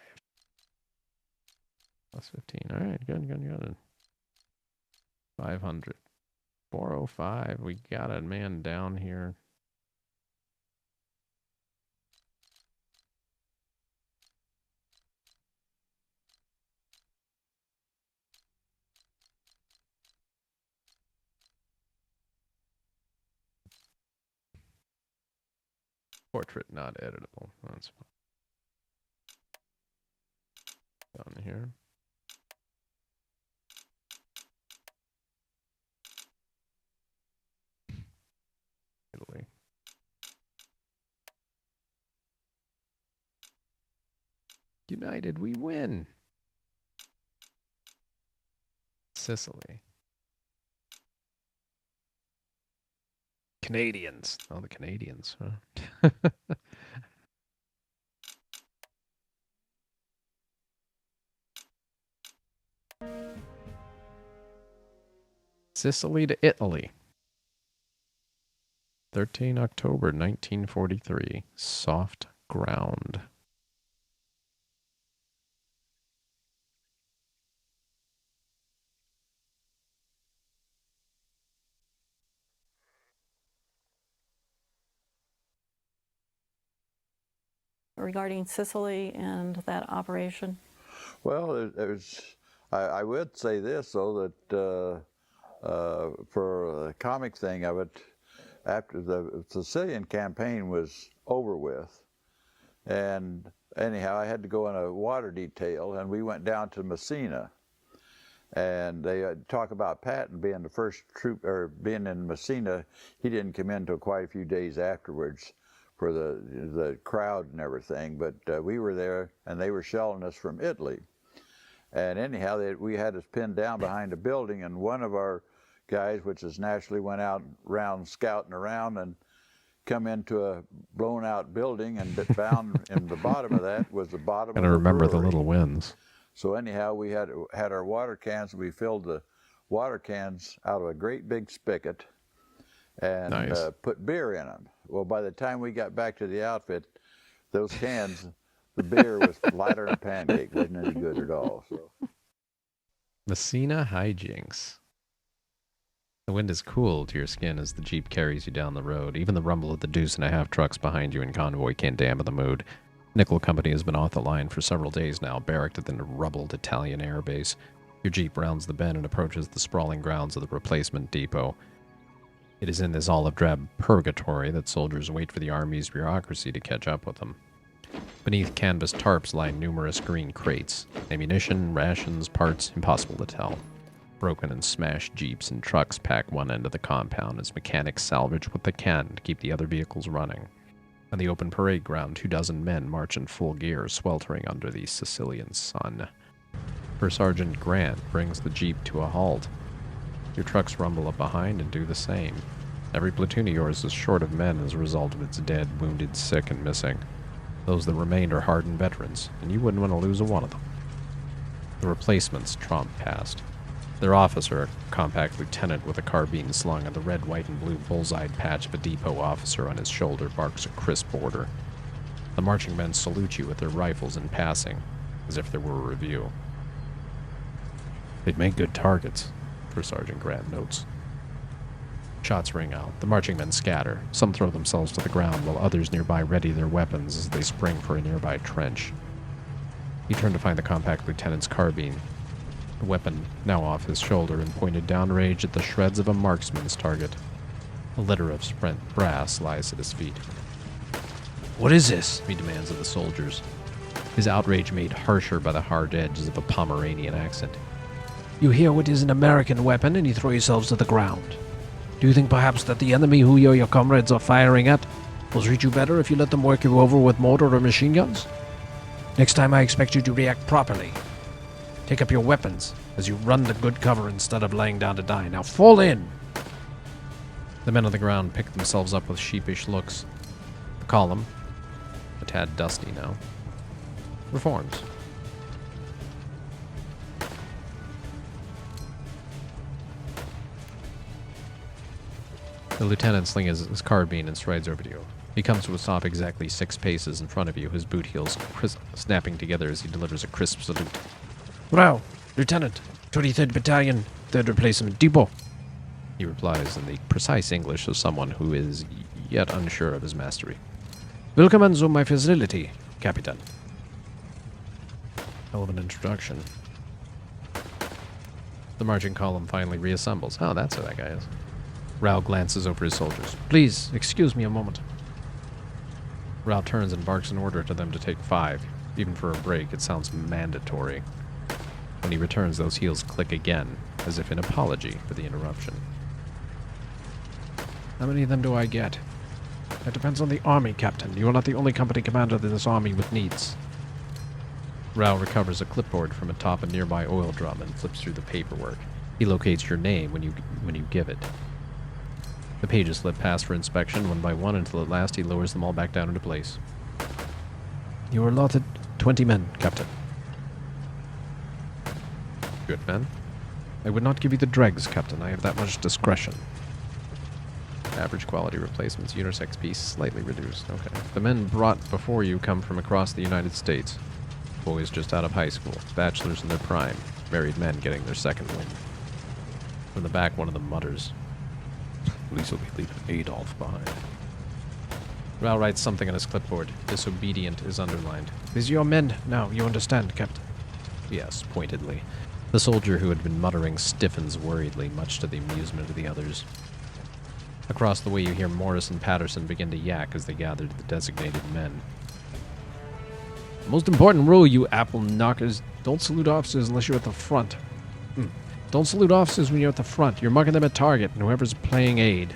Plus 15. All right, good. 500. 405. We got a man down here. Portrait not editable. That's fine. Down here. Italy. United, we win. Sicily. Canadians. Oh, the Canadians, huh? Sicily to Italy. 13 October 1943. Soft ground. regarding Sicily and that operation? Well, I would say this, though, that for the comic thing of it, after the Sicilian campaign was over with, and anyhow, I had to go on a water detail, and we went down to Messina. And they talk about Patton being the first troop, or being in Messina. He didn't come in until quite a few days afterwards for the crowd and everything. But we were there, and they were shelling us from Italy. And anyhow, we had us pinned down behind a building, and one of our guys, which is naturally went out around scouting around and come into a blown out building, and found in the bottom of that was the bottom of the remember the brewery. little wins. So anyhow, we had our water cans. We filled the water cans out of a great big spigot and Nice. Put beer in them. Well, by the time we got back to the outfit, those cans, the beer was lighter than a pancake. Wasn't any good at all. So. Messina hijinks. The wind is cool to your skin as the Jeep carries you down the road. Even the rumble of the 2.5 trucks behind you in convoy can't dampen the mood. Nickel Company has been off the line for several days now, barracked at the rubbled Italian air base. Your Jeep rounds the bend and approaches the sprawling grounds of the replacement depot. It is in this olive-drab purgatory that soldiers wait for the Army's bureaucracy to catch up with them. Beneath canvas tarps lie numerous green crates. Ammunition, rations, parts, impossible to tell. Broken and smashed Jeeps and trucks pack one end of the compound as mechanics salvage what they can to keep the other vehicles running. On the open parade ground, 24 men march in full gear, sweltering under the Sicilian sun. First Sergeant Grant brings the Jeep to a halt. Your trucks rumble up behind and do the same. Every platoon of yours is short of men as a result of its dead, wounded, sick, and missing. Those that remained are hardened veterans, and you wouldn't want to lose a one of them. The replacements tromp past. Their officer, a compact lieutenant with a carbine slung on the red, white, and blue bullseye patch of a depot officer on his shoulder, barks a crisp order. The marching men salute you with their rifles in passing, as if there were a review. They'd make good targets, First Sergeant Grant notes. Shots ring out. The marching men scatter. Some throw themselves to the ground, while others nearby ready their weapons as they spring for a nearby trench. You turn to find the compact lieutenant's carbine, the weapon now off his shoulder and pointed downrange at the shreds of a marksman's target. A litter of spent brass lies at his feet. "What is this?" he demands of the soldiers, his outrage made harsher by the hard edges of a Pomeranian accent. "You hear what is an American weapon and you throw yourselves to the ground. Do you think perhaps that the enemy who you or your comrades are firing at will treat you better if you let them work you over with mortar or machine guns? Next time I expect you to react properly. Take up your weapons as you run to good cover instead of laying down to die. Now fall in!" The men on the ground pick themselves up with sheepish looks. The column, a tad dusty now, reforms. The lieutenant slings his carbine and strides over to you. He comes to a stop exactly 6 paces in front of you, his boot heels snapping together as he delivers a crisp salute. "Well, Lieutenant, 23rd Battalion, 3rd Replacement Depot," he replies in the precise English of someone who is yet unsure of his mastery. "Welcome to my facility, Capitan." Hell of an introduction. The marching column finally reassembles. Oh, that's who that guy is. Rao glances over his soldiers. "Please, excuse me a moment." Rao turns and barks an order to them to take 5. Even for a break, it sounds mandatory. When he returns, those heels click again, as if in apology for the interruption. "How many of them do I get?" "It depends on the army, Captain. You are not the only company commander in this army with needs." Rao recovers a clipboard from atop a nearby oil drum and flips through the paperwork. He locates your name when you give it. The pages slip past for inspection one by one until at last he lowers them all back down into place. "You are allotted 20 men, Captain." "Good men." "I would not give you the dregs, Captain. I have that much discretion." Average quality replacements, unisex piece slightly reduced. Okay. The men brought before you come from across the United States. Boys just out of high school, bachelors in their prime, married men getting their second wind. From the back, one of them mutters, "At least we'll be leaving Adolf behind." Ral writes something on his clipboard. Disobedient is underlined. These are your men. Now, you understand, Captain? Yes, pointedly. The soldier who had been muttering stiffens worriedly, much to the amusement of the others. Across the way, you hear Morris and Patterson begin to yak as they gather the designated men. The most important rule, you apple knockers, don't salute officers unless you're at the front. Don't salute officers when you're at the front. You're marking them a target, and whoever's playing aid.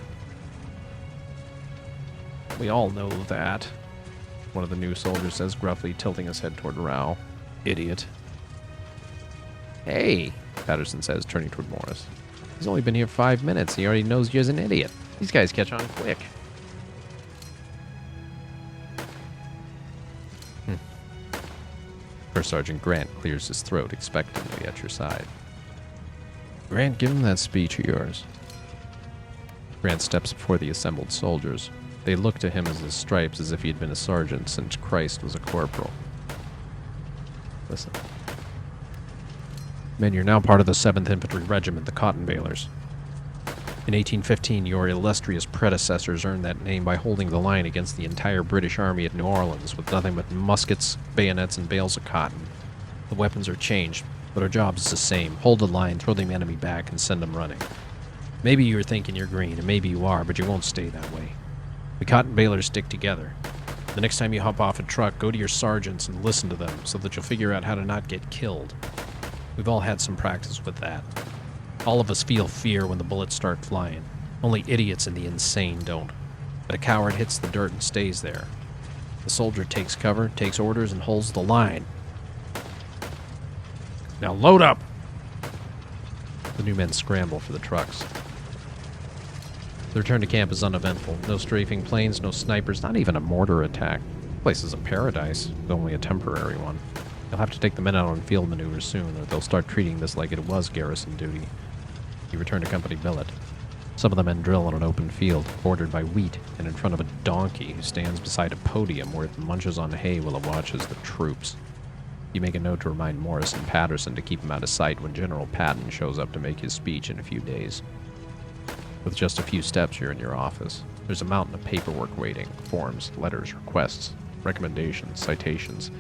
We all know that, one of the new soldiers says gruffly, tilting his head toward Rao. Idiot. Hey, Patterson says, turning toward Morris. He's only been here 5 minutes. He already knows you're an idiot. These guys catch on quick. First Sergeant Grant clears his throat expectantly at your side. Grant, give him that speech of yours. Grant steps before the assembled soldiers. They look to him as his stripes as if he had been a sergeant since Christ was a corporal. Listen. Men, you're now part of the 7th Infantry Regiment, the Cotton Balers. In 1815, your illustrious predecessors earned that name by holding the line against the entire British Army at New Orleans with nothing but muskets, bayonets, and bales of cotton. The weapons are changed, but our job is the same. Hold the line, throw the enemy back, and send them running. Maybe you're thinking you're green, and maybe you are, but you won't stay that way. The Cotton Balers stick together. The next time you hop off a truck, go to your sergeants and listen to them so that you'll figure out how to not get killed. We've all had some practice with that. All of us feel fear when the bullets start flying. Only idiots and the insane don't. But a coward hits the dirt and stays there. The soldier takes cover, takes orders, and holds the line. Now load up! The new men scramble for the trucks. The return to camp is uneventful. No strafing planes, no snipers, not even a mortar attack. The place is a paradise, but only a temporary one. You'll have to take the men out on field maneuvers soon, or they'll start treating this like it was garrison duty. You return to company billet. Some of the men drill on an open field, bordered by wheat, and in front of a donkey who stands beside a podium where it munches on hay while it watches the troops. You make a note to remind Morris and Patterson to keep him out of sight when General Patton shows up to make his speech in a few days. With just a few steps, you're in your office. There's a mountain of paperwork waiting, forms, letters, requests, recommendations, citations.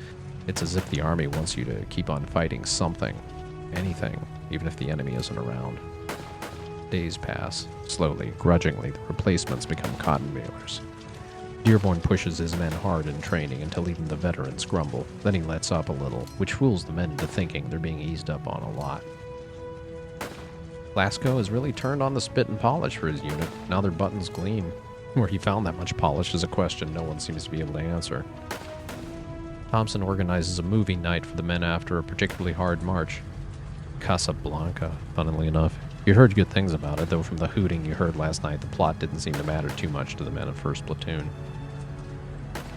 It's as if the Army wants you to keep on fighting something, anything, even if the enemy isn't around. Days pass. Slowly, grudgingly, the replacements become cotton balers. Dearborn pushes his men hard in training until even the veterans grumble. Then he lets up a little, which fools the men into thinking they're being eased up on a lot. Glasgow has really turned on the spit and polish for his unit. Now their buttons gleam. Where he found that much polish is a question no one seems to be able to answer. Thompson organizes a movie night for the men after a particularly hard march. Casablanca, funnily enough. You heard good things about it, though from the hooting you heard last night, the plot didn't seem to matter too much to the men of 1st Platoon.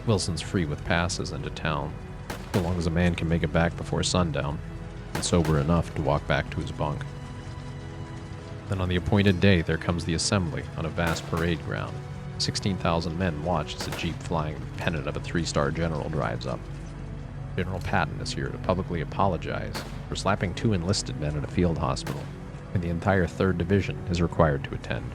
Wilson's free with passes into town, so long as a man can make it back before sundown, and sober enough to walk back to his bunk. Then on the appointed day, there comes the assembly on a vast parade ground. 16,000 men watch as a jeep flying the pennant of a 3-star general drives up. General Patton is here to publicly apologize for slapping 2 enlisted men at a field hospital, and the entire 3rd Division is required to attend.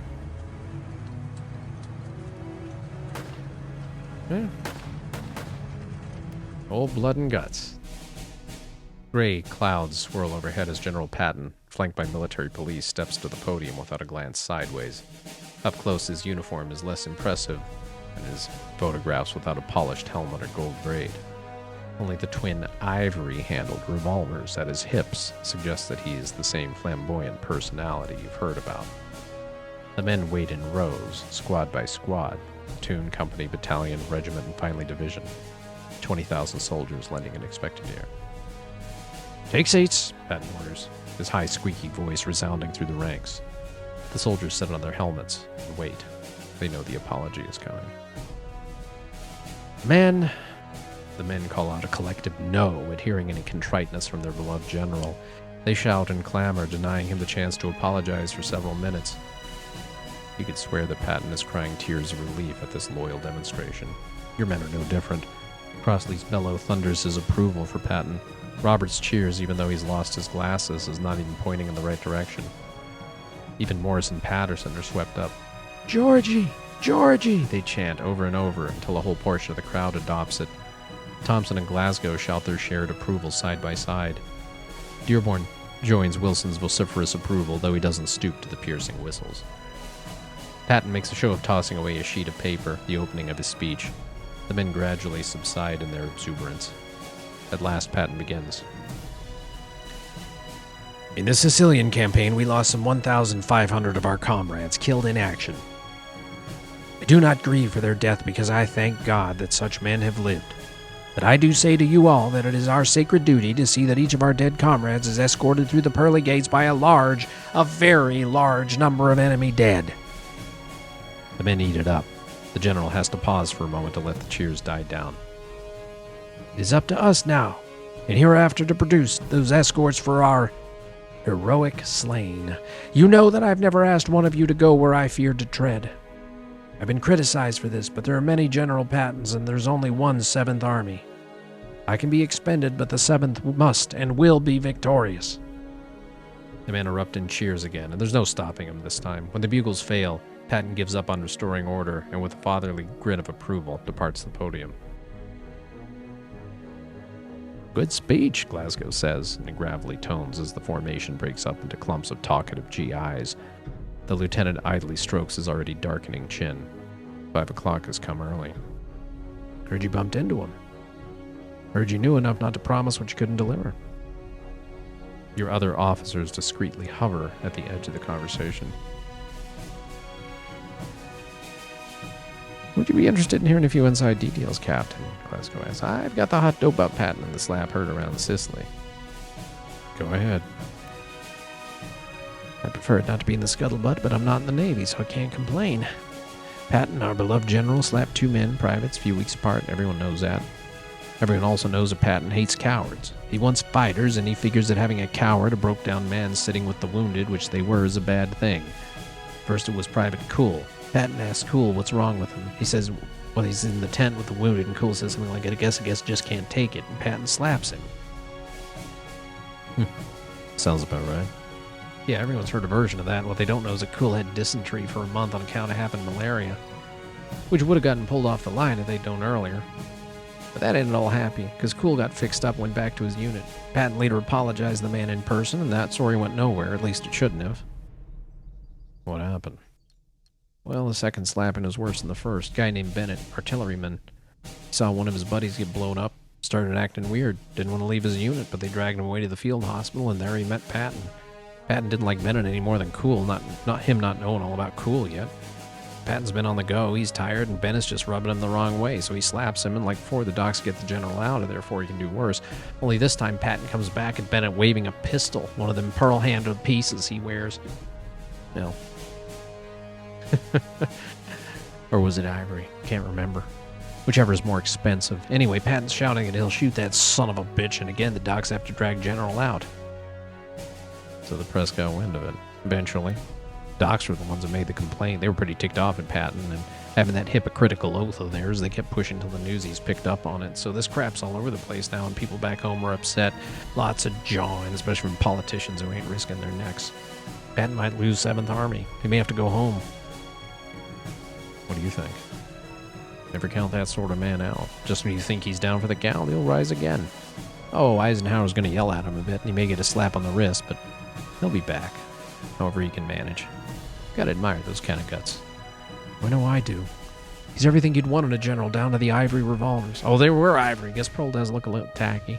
Old blood and guts. Gray clouds swirl overhead as General Patton, flanked by military police, steps to the podium without a glance sideways. Up close, his uniform is less impressive, and his photographs without a polished helmet or gold braid. Only the twin ivory-handled revolvers at his hips suggest that he is the same flamboyant personality you've heard about. The men wait in rows, squad by squad, platoon, company, battalion, regiment, and finally division. 20,000 soldiers lending an expectant ear. Take seats, Patton orders, his high squeaky voice resounding through the ranks. The soldiers sit on their helmets and wait. They know the apology is coming. Men, the men call out a collective no at hearing any contriteness from their beloved general. They shout and clamor, denying him the chance to apologize for several minutes. You could swear that Patton is crying tears of relief at this loyal demonstration. Your men are no different. Crossley's bellow thunders his approval for Patton. Roberts cheers even though he's lost his glasses, is not even pointing in the right direction. Even Morris and Patterson are swept up. Georgie! Georgie, they chant over and over until a whole portion of the crowd adopts it. Thompson and Glasgow shout their shared approval side by side. Dearborn joins Wilson's vociferous approval, though he doesn't stoop to the piercing whistles. Patton makes a show of tossing away a sheet of paper, the opening of his speech. The men gradually subside in their exuberance. At last, Patton begins. In the Sicilian campaign, we lost some 1,500 of our comrades killed in action. I do not grieve for their death because I thank God that such men have lived. But I do say to you all that it is our sacred duty to see that each of our dead comrades is escorted through the pearly gates by a very large number of enemy dead. The men eat it up. The general has to pause for a moment to let the cheers die down. It is up to us now, and hereafter to produce those escorts for our heroic slain. You know that I've never asked one of you to go where I feared to tread. I've been criticized for this, but there are many General Pattons, and there's only one 7th Army. I can be expended, but the 7th must and will be victorious. The men erupt in cheers again, and there's no stopping them this time. When the bugles fail, Patton gives up on restoring order, and with a fatherly grin of approval, departs the podium. Good speech, Glasgow says, in gravelly tones as the formation breaks up into clumps of talkative GIs. The lieutenant idly strokes his already darkening chin. 5 o'clock has come early. Heard you bumped into him. Heard you knew enough not to promise what you couldn't deliver. Your other officers discreetly hover at the edge of the conversation. Would you be interested in hearing a few inside details, Captain? Glasgow asks. I've got the hot dope about Patton and the slap heard around Sicily. Go ahead. I prefer it not to be in the scuttlebutt, but I'm not in the Navy, so I can't complain. Patton, our beloved general, slapped 2 men, privates, a few weeks apart. Everyone knows that. Everyone also knows that Patton hates cowards. He wants fighters, and he figures that having a coward, a broke-down man sitting with the wounded, which they were, is a bad thing. First it was Private Cool. Patton asks Cool what's wrong with him. He says, well, he's in the tent with the wounded, and Cool says something like, I guess just can't take it, and Patton slaps him. Sounds about right. Yeah, everyone's heard a version of that, and what they don't know is that Cool had dysentery for a month on account of having malaria, which would have gotten pulled off the line if they'd known earlier. But that ended all happy, because Cool got fixed up and went back to his unit. Patton later apologized to the man in person, and that story went nowhere, at least it shouldn't have. What happened? Well, the second slapping was worse than the first. Guy named Bennett, artilleryman. He saw one of his buddies get blown up, started acting weird, didn't want to leave his unit, but they dragged him away to the field hospital, and there he met Patton. Patton didn't like Bennett any more than Cool, not him not knowing all about Cool yet. Patton's been on the go, he's tired, and Bennett's just rubbing him the wrong way, so he slaps him, and like before, the docs get the general out of there before he can do worse. Only this time, Patton comes back at Bennett waving a pistol, one of them pearl-handled pieces he wears. No. Or was it ivory? Can't remember. Whichever is more expensive. Anyway, Patton's shouting that he'll shoot that son of a bitch, and again, the docs have to drag General out. So the press got wind of it, eventually. Docs were the ones that made the complaint. They were pretty ticked off at Patton, and having that hypocritical oath of theirs, they kept pushing till the newsies picked up on it. So this crap's all over the place now, and people back home are upset. Lots of jawing, especially from politicians who ain't risking their necks. Patton might lose 7th Army. He may have to go home. What do you think? Never count that sort of man out. Just when you think he's down for the count, he'll rise again. Oh, Eisenhower's going to yell at him a bit, and he may get a slap on the wrist, but he'll be back, however he can manage. Gotta admire those kind of guts. I know I do. He's everything you'd want in a general, down to the ivory revolvers. Oh, they were ivory. Guess Pearl does look a little tacky.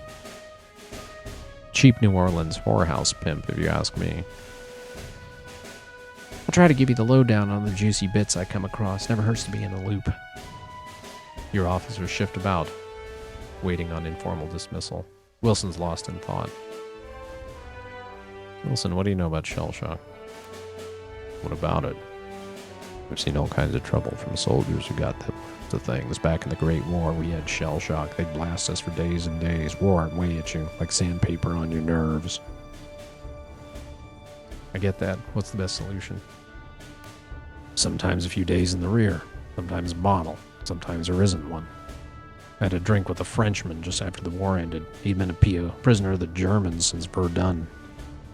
Cheap New Orleans whorehouse pimp, if you ask me. I'll try to give you the lowdown on the juicy bits I come across. Never hurts to be in the loop. Your officers shift about, waiting on informal dismissal. Wilson's lost in thought. Wilson, what do you know about shell shock? What about it? We've seen all kinds of trouble from soldiers who got the things. Back in the Great War, we had shell shock. They'd blast us for days and days, roar away at you like sandpaper on your nerves. I get that. What's the best solution? Sometimes a few days in the rear. Sometimes a bottle. Sometimes there isn't one. I had a drink with a Frenchman just after the war ended. He'd been a prisoner of the Germans since Verdun.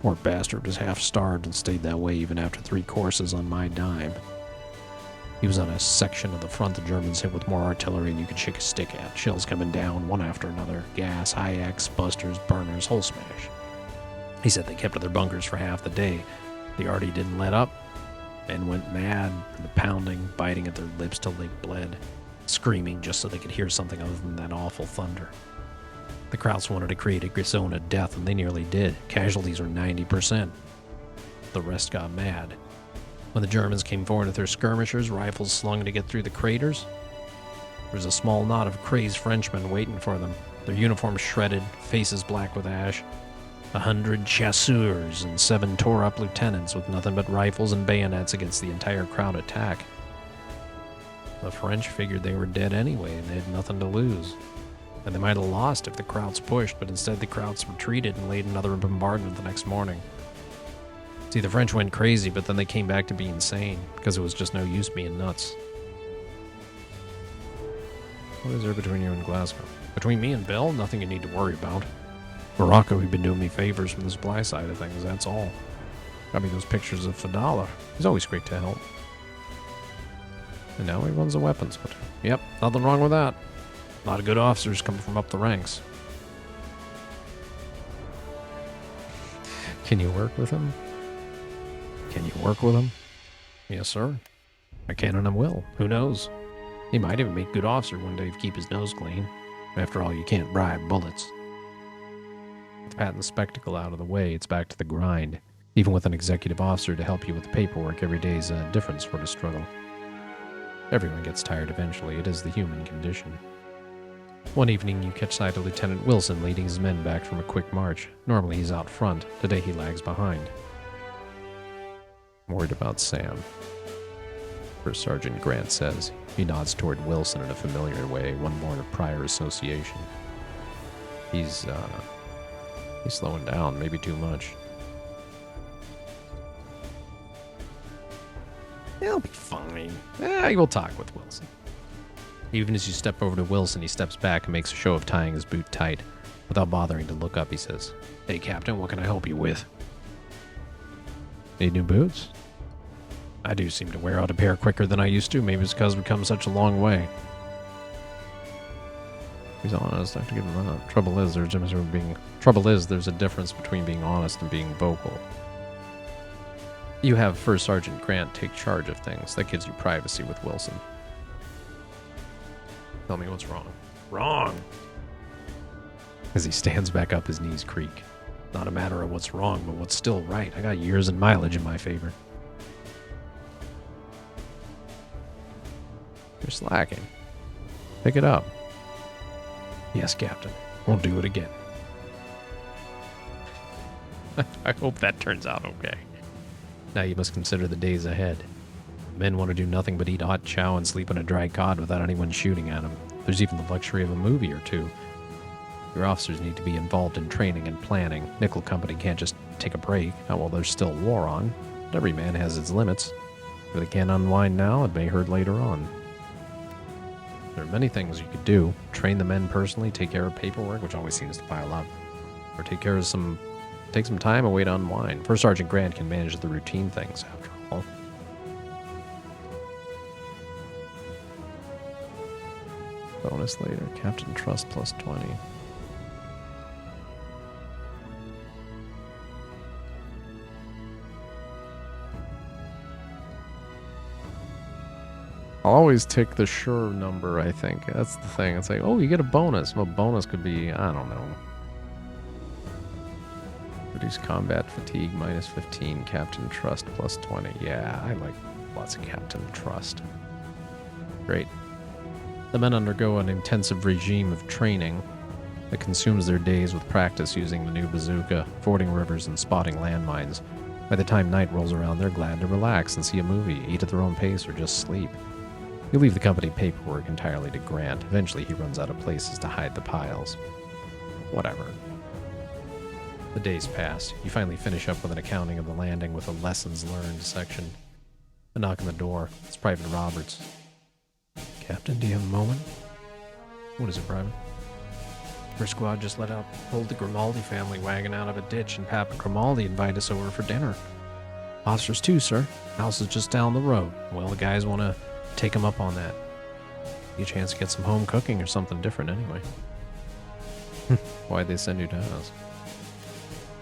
Poor bastard was half starved and stayed that way even after 3 courses on my dime. He was on a section of the front the Germans hit with more artillery than you could shake a stick at. Shells coming down, one after another. Gas, high-X, busters, burners, whole smash. He said they kept to their bunkers for half the day. The arty didn't let up. Men went mad, and the pounding, biting at their lips till they bled, screaming just so they could hear something other than that awful thunder. The Krauts wanted to create a zone of death, and they nearly did. Casualties were 90%. The rest got mad. When the Germans came forward with their skirmishers, rifles slung to get through the craters, there was a small knot of crazed Frenchmen waiting for them, their uniforms shredded, faces black with ash. 100 chasseurs and 7 tore-up lieutenants with nothing but rifles and bayonets against the entire Kraut attack. The French figured they were dead anyway, and they had nothing to lose. And they might have lost if the Krauts pushed, but instead the Krauts retreated and laid another bombardment the next morning. See, the French went crazy, but then they came back to being sane, because it was just no use being nuts. What is there between you and Glasgow? Between me and Bill, nothing you need to worry about. Morocco, he'd been doing me favors from the supply side of things, that's all. Got me those pictures of Fadala. He's always great to help. And now he runs a weapons platoon. Yep, nothing wrong with that. A lot of good officers coming from up the ranks. Can you work with him? Can you work with him? Yes, sir. I can and I will. Who knows? He might even make a good officer one day if you keep his nose clean. After all, you can't bribe bullets. With Pat and the spectacle out of the way, it's back to the grind. Even with an executive officer to help you with the paperwork, every day is a different sort of struggle. Everyone gets tired eventually. It is the human condition. One evening, you catch sight of Lieutenant Wilson leading his men back from a quick march. Normally, he's out front. Today, he lags behind. I'm worried about Sam. First Sergeant Grant says. He nods toward Wilson in a familiar way, one born of prior association. He's slowing down, maybe too much. He'll be fine. We'll talk with Wilson. Even as you step over to Wilson, he steps back and makes a show of tying his boot tight. Without bothering to look up, he says, "Hey, Captain, what can I help you with?" Need new boots? I do seem to wear out a pair quicker than I used to. Maybe it's because we've come such a long way. He's honest. I have to give him that. Trouble is, there's a difference between being honest and being vocal. You have First Sergeant Grant take charge of things. That gives you privacy with Wilson. Tell me what's wrong. Wrong! As he stands back up, his knees creak. Not a matter of what's wrong, but what's still right. I got years and mileage in my favor. You're slacking. Pick it up. Yes, Captain. Won't do it again. I hope that turns out okay. Now you must consider the days ahead. Men want to do nothing but eat hot chow and sleep on a dry cod without anyone shooting at them. There's even the luxury of a movie or two. Your officers need to be involved in training and planning. Nickel Company can't just take a break, not while there's still war on. But every man has its limits. If they can't unwind now, it may hurt later on. There are many things you could do. Train the men personally, take care of paperwork, which always seems to pile up. Or take some time away to unwind. First Sergeant Grant can manage the routine things, after all. Bonus later. Captain Trust plus 20. I'll always take the sure number, I think. That's the thing. It's like, oh, you get a bonus. Well, bonus could be, I don't know. Reduce combat fatigue minus 15. Captain Trust plus 20. Yeah, I like lots of Captain Trust. Great. The men undergo an intensive regime of training that consumes their days with practice using the new bazooka, fording rivers, and spotting landmines. By the time night rolls around, they're glad to relax and see a movie, eat at their own pace, or just sleep. You leave the company paperwork entirely to Grant. Eventually, he runs out of places to hide the piles. Whatever. The days pass. You finally finish up with an accounting of the landing with a lessons learned section. A knock on the door. It's Private Roberts. Captain, do you have a moment? What is it, Private? First squad just pulled the Grimaldi family wagon out of a ditch, and Papa Grimaldi invited us over for dinner. Officers too, sir. House is just down the road. Well, the guys want to take him up on that. Get a chance to get some home cooking or something different anyway. Why'd they send you to us?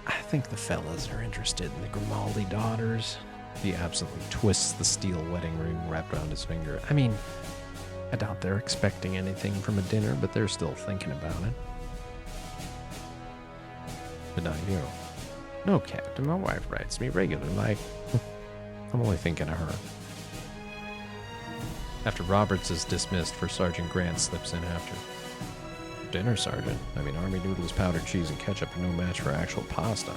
I think the fellas are interested in the Grimaldi daughters. He absently twists the steel wedding ring wrapped around his finger. I mean, I doubt they're expecting anything from a dinner, but they're still thinking about it. But not you. No, Captain, my wife writes me regularly. I'm only thinking of her. After Roberts is dismissed, First Sergeant Grant slips in after. Dinner, Sergeant. I mean, army noodles, powdered cheese, and ketchup are no match for actual pasta.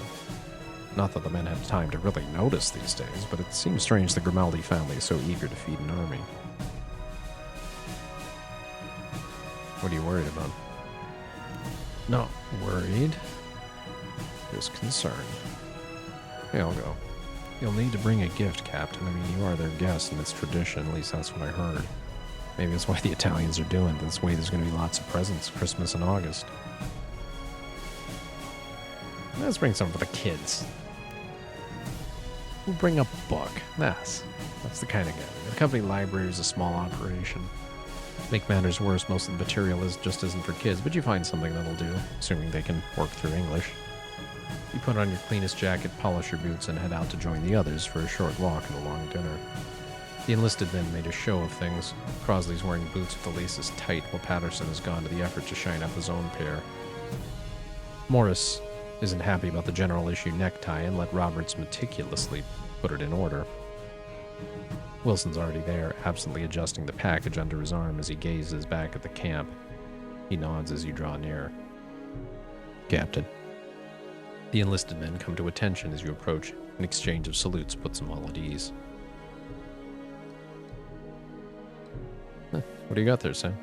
Not that the men have time to really notice these days, but it seems strange the Grimaldi family is so eager to feed an army. What are you worried about? Not worried. Just concerned. Okay, I'll go. You'll need to bring a gift, Captain. I mean, you are their guest, and it's tradition. At least that's what I heard. Maybe that's why the Italians are doing it. This way there's going to be lots of presents, Christmas and August. Let's bring some for the kids. We'll bring a book. That's the kind of guy. The company library is a small operation. Make matters worse, most of the material just isn't for kids, but you find something that'll do, assuming they can work through English. You put on your cleanest jacket, polish your boots, and head out to join the others for a short walk and a long dinner. The enlisted men made a show of things. Crosley's wearing boots with the laces tight, while Patterson has gone to the effort to shine up his own pair. Morris isn't happy about the general issue necktie and let Roberts meticulously put it in order. Wilson's already there, absently adjusting the package under his arm as he gazes back at the camp. He nods as you draw near. Captain. The enlisted men come to attention as you approach. An exchange of salutes puts them all at ease. What do you got there, Sam?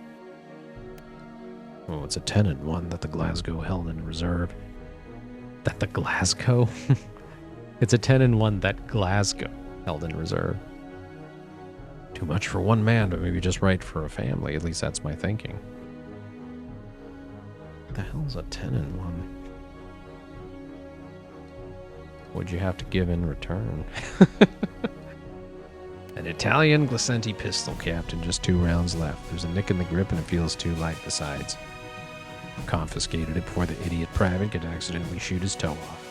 Oh, it's a 10-1 that the Glasgow held in reserve. That the Glasgow? It's a 10-1 that Glasgow held in reserve. Too much for one man, but maybe just right for a family. At least that's my thinking. What the hell's a 10-1? What'd you have to give in return? An Italian Glicenti pistol, Captain. Just 2 rounds left. There's a nick in the grip and it feels too light besides. Confiscated it before the idiot private could accidentally shoot his toe off.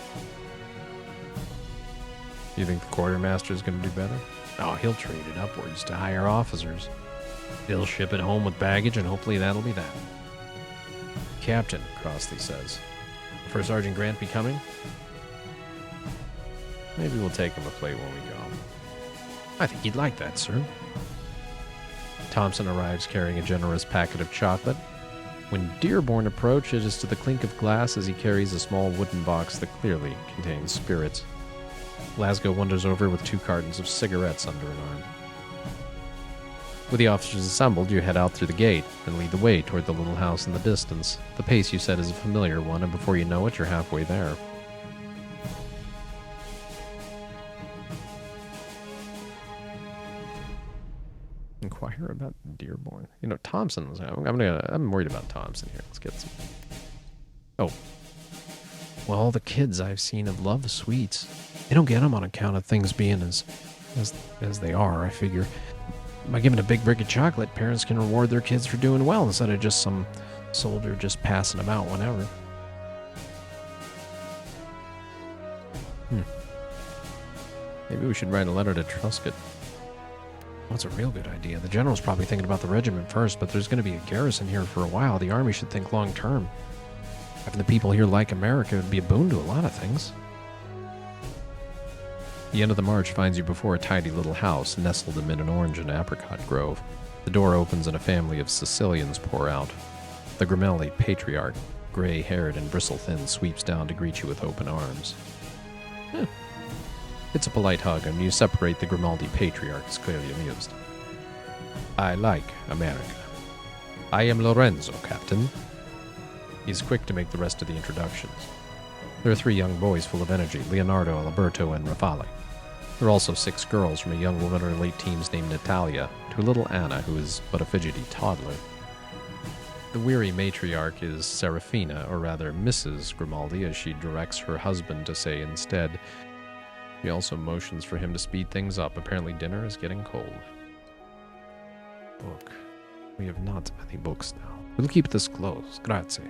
You think the quartermaster's gonna do better? Oh, he'll trade it upwards to higher officers. He'll ship it home with baggage and hopefully that'll be that. Captain, Crossley says. First Sergeant Grant be coming? Maybe we'll take him a plate when we go. I think he'd like that, sir. Thompson arrives carrying a generous packet of chocolate. When Dearborn approaches, it is to the clink of glass as he carries a small wooden box that clearly contains spirits. Glasgow wanders over with 2 cartons of cigarettes under an arm. With the officers assembled, you head out through the gate and lead the way toward the little house in the distance. The pace you set is a familiar one, and before you know it, you're halfway there. Inquire about Dearborn. You know, Thompson's. I'm worried about Thompson here. Let's get some. Oh. Well, all the kids I've seen have loved sweets. They don't get them on account of things being as they are. I figure by giving a big brick of chocolate, parents can reward their kids for doing well instead of just some soldier just passing them out whenever. Maybe we should write a letter to Truscott. That's a real good idea. The general's probably thinking about the regiment first, but there's going to be a garrison here for a while. The army should think long term. Having the people here like America would be a boon to a lot of things. The end of the march finds you before a tidy little house nestled amid an orange and apricot grove. The door opens and a family of Sicilians pour out. The Grimaldi patriarch, gray-haired and bristle-thin, sweeps down to greet you with open arms. It's a polite hug, and you separate. The Grimaldi patriarch is clearly amused. I like America. I am Lorenzo, Captain. He's quick to make the rest of the introductions. There are 3 young boys full of energy, Leonardo, Alberto, and Rafale. There are also 6 girls, from a young woman in her late teens named Natalia to a little Anna who is but a fidgety toddler. The weary matriarch is Serafina, or rather Mrs. Grimaldi, as she directs her husband to say instead. She also motions for him to speed things up. Apparently dinner is getting cold. Book. We have not many books now. We'll keep this close. Grazie.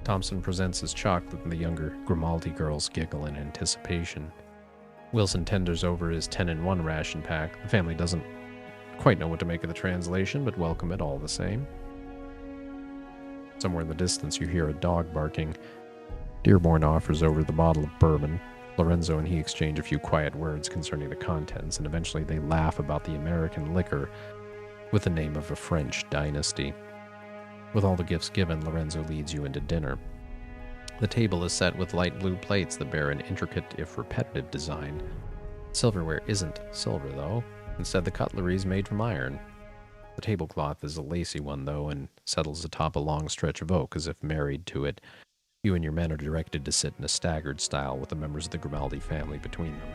Thompson presents his chocolate, and the younger Grimaldi girls giggle in anticipation. Wilson tenders over his 10-in-1 ration pack. The family doesn't quite know what to make of the translation, but welcome it all the same. Somewhere in the distance, you hear a dog barking. Dearborn offers over the bottle of bourbon. Lorenzo and he exchange a few quiet words concerning the contents, and eventually they laugh about the American liquor with the name of a French dynasty. With all the gifts given, Lorenzo leads you into dinner. The table is set with light blue plates that bear an intricate, if repetitive, design. Silverware isn't silver, though. Instead, the cutlery is made from iron. The tablecloth is a lacy one, though, and settles atop a long stretch of oak as if married to it. You and your men are directed to sit in a staggered style with the members of the Grimaldi family between them.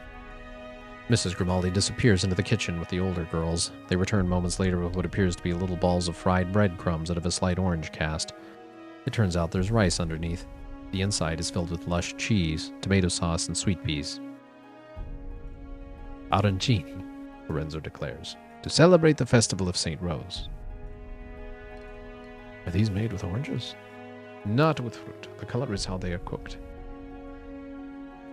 Mrs. Grimaldi disappears into the kitchen with the older girls. They return moments later with what appears to be little balls of fried breadcrumbs out of a slight orange cast. It turns out there's rice underneath. The inside is filled with lush cheese, tomato sauce, and sweet peas. Arancini, Lorenzo declares, to celebrate the festival of St. Rose. Are these made with oranges? Not with fruit. The color is how they are cooked.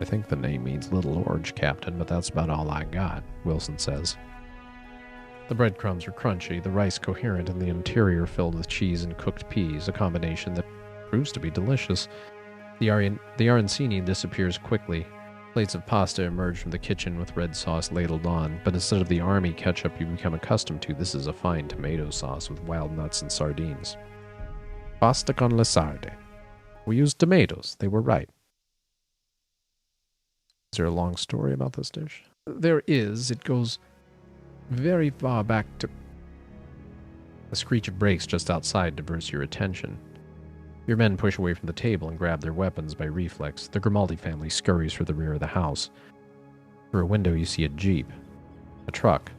I think the name means Little Orange, Captain, but that's about all I got, Wilson says. The breadcrumbs are crunchy, the rice coherent, and the interior filled with cheese and cooked peas, a combination that proves to be delicious. The arancini disappears quickly. Plates of pasta emerge from the kitchen with red sauce ladled on, but instead of the army ketchup you become accustomed to, this is a fine tomato sauce with wild nuts and sardines. Pasta con le sarde. We used tomatoes. They were right. Is there a long story about this dish? There is. It goes very far back to... A screech of brakes just outside diverts your attention. Your men push away from the table and grab their weapons by reflex. The Grimaldi family scurries for the rear of the house. Through a window you see a jeep, a truck,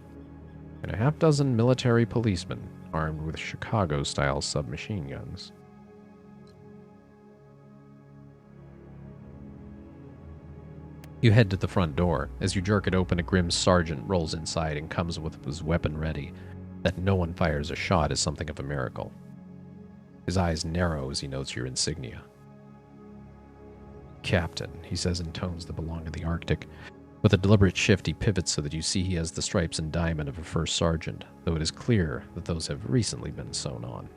and a half-dozen military policemen armed with Chicago-style submachine guns. You head to the front door. As you jerk it open, a grim sergeant rolls inside and comes with his weapon ready. That no one fires a shot is something of a miracle. His eyes narrow as he notes your insignia. Captain, he says in tones that belong to the Arctic. With a deliberate shift, he pivots so that you see he has the stripes and diamond of a first sergeant, though it is clear that those have recently been sewn on.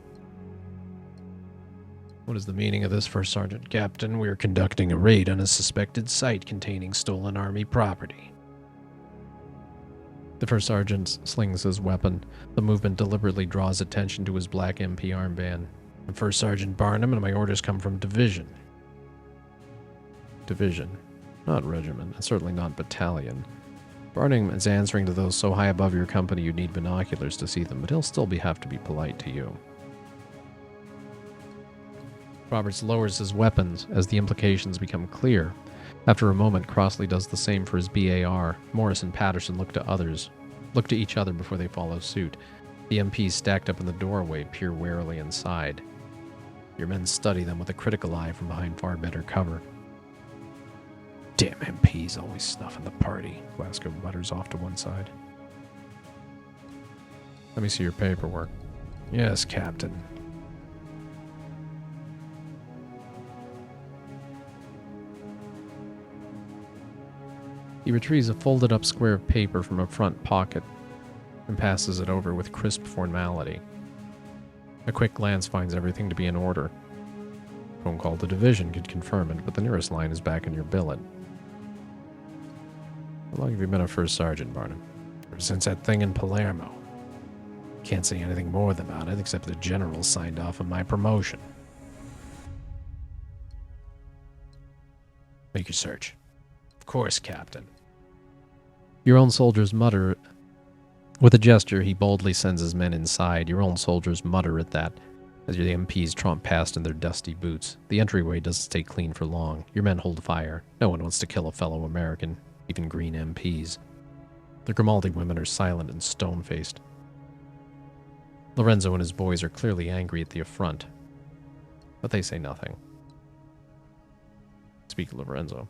What is the meaning of this, First Sergeant? Captain, we are conducting a raid on a suspected site containing stolen army property. The First Sergeant slings his weapon. The movement deliberately draws attention to his black MP armband. I'm First Sergeant Barnum, and my orders come from Division. Division. Not regiment, and certainly not battalion. Barnum is answering to those so high above your company you'd need binoculars to see them, but he'll still have to be polite to you. Roberts lowers his weapons as the implications become clear. After a moment, Crossley does the same for his BAR. Morris and Patterson look to each other before they follow suit. The MPs stacked up in the doorway peer warily inside. Your men study them with a critical eye from behind far better cover. Damn MPs always snuffing the party, Glasgow mutters off to one side. Let me see your paperwork. Yes, Captain. He retrieves a folded up square of paper from a front pocket and passes it over with crisp formality. A quick glance finds everything to be in order. Phone call to Division could confirm it, but the nearest line is back in your billet. How long have you been a First Sergeant, Barnum? Ever since that thing in Palermo. Can't say anything more about it, except the General signed off on my promotion. Make your search. Of course, Captain. Your own soldiers mutter. With a gesture, he boldly sends his men inside. Your own soldiers mutter at that as the MPs tromp past in their dusty boots. The entryway doesn't stay clean for long. Your men hold fire. No one wants to kill a fellow American, even green MPs. The Grimaldi women are silent and stone-faced. Lorenzo and his boys are clearly angry at the affront, but they say nothing. Speak of Lorenzo.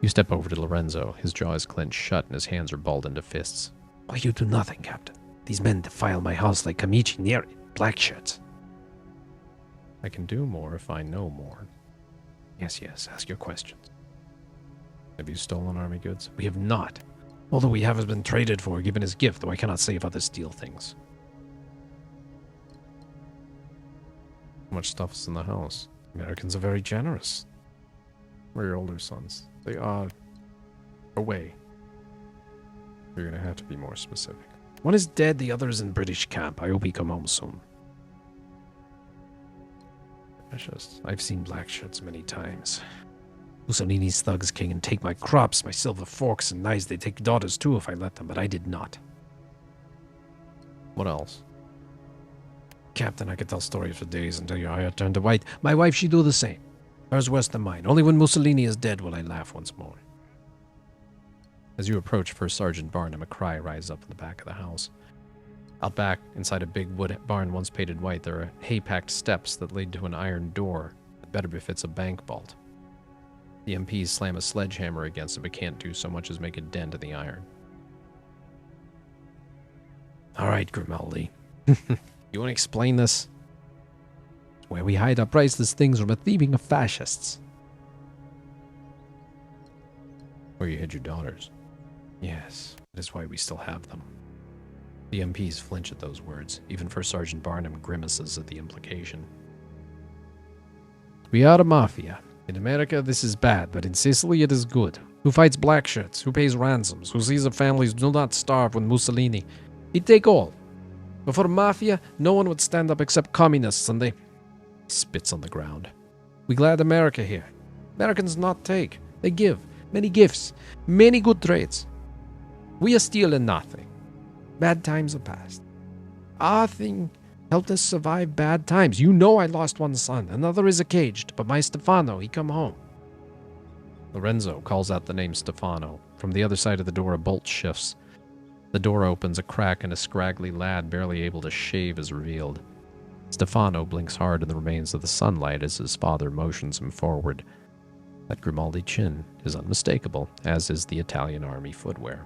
You step over to Lorenzo. His jaw is clenched shut and his hands are balled into fists. Why you do nothing, Captain? These men defile my house like Kamichi near it. Black shirts. I can do more if I know more. Yes, ask your questions. Have you stolen army goods? We have not. Although we have been traded for, given as gift, though I cannot say if others steal things. How much stuff is in the house? Americans are very generous. Where are your older sons? They are away. You're gonna have to be more specific. One is dead, the other is in British camp. I hope he come home soon. Precious. I've seen black shirts many times. Mussolini's thugs came and take my crops, my silver forks and knives. They take daughters too if I let them, but I did not. What else? Captain, I could tell stories for days until your eye turned to white. My wife, she do the same. Hers worse than mine. Only when Mussolini is dead will I laugh once more. As you approach First Sergeant Barnum, a cry rises up in the back of the house. Out back, inside a big wood barn once painted white, there are hay-packed steps that lead to an iron door that better befits a bank vault. The MPs slam a sledgehammer against it, but can't do so much as make a dent in the iron. All right, Grimaldi. You want to explain this? Where we hide our priceless things from a thieving of fascists. Where you hid your daughters. Yes, that is why we still have them. The MPs flinch at those words. Even First Sergeant Barnum grimaces at the implication. We are a mafia. In America, this is bad, but in Sicily, it is good. Who fights black shirts? Who pays ransoms? Who sees their families do not starve when Mussolini? He'd take all. But for mafia, no one would stand up except communists, and they... He spits on the ground. We glad America here. Americans not take. They give. Many gifts. Many good trades. We are stealing nothing. Bad times are past. Our thing helped us survive bad times. You know I lost one son. Another is caged, but my Stefano, he come home. Lorenzo calls out the name Stefano. From the other side of the door, a bolt shifts. The door opens, a crack, and a scraggly lad barely able to shave is revealed. Stefano blinks hard in the remains of the sunlight as his father motions him forward. That Grimaldi chin is unmistakable, as is the Italian army footwear.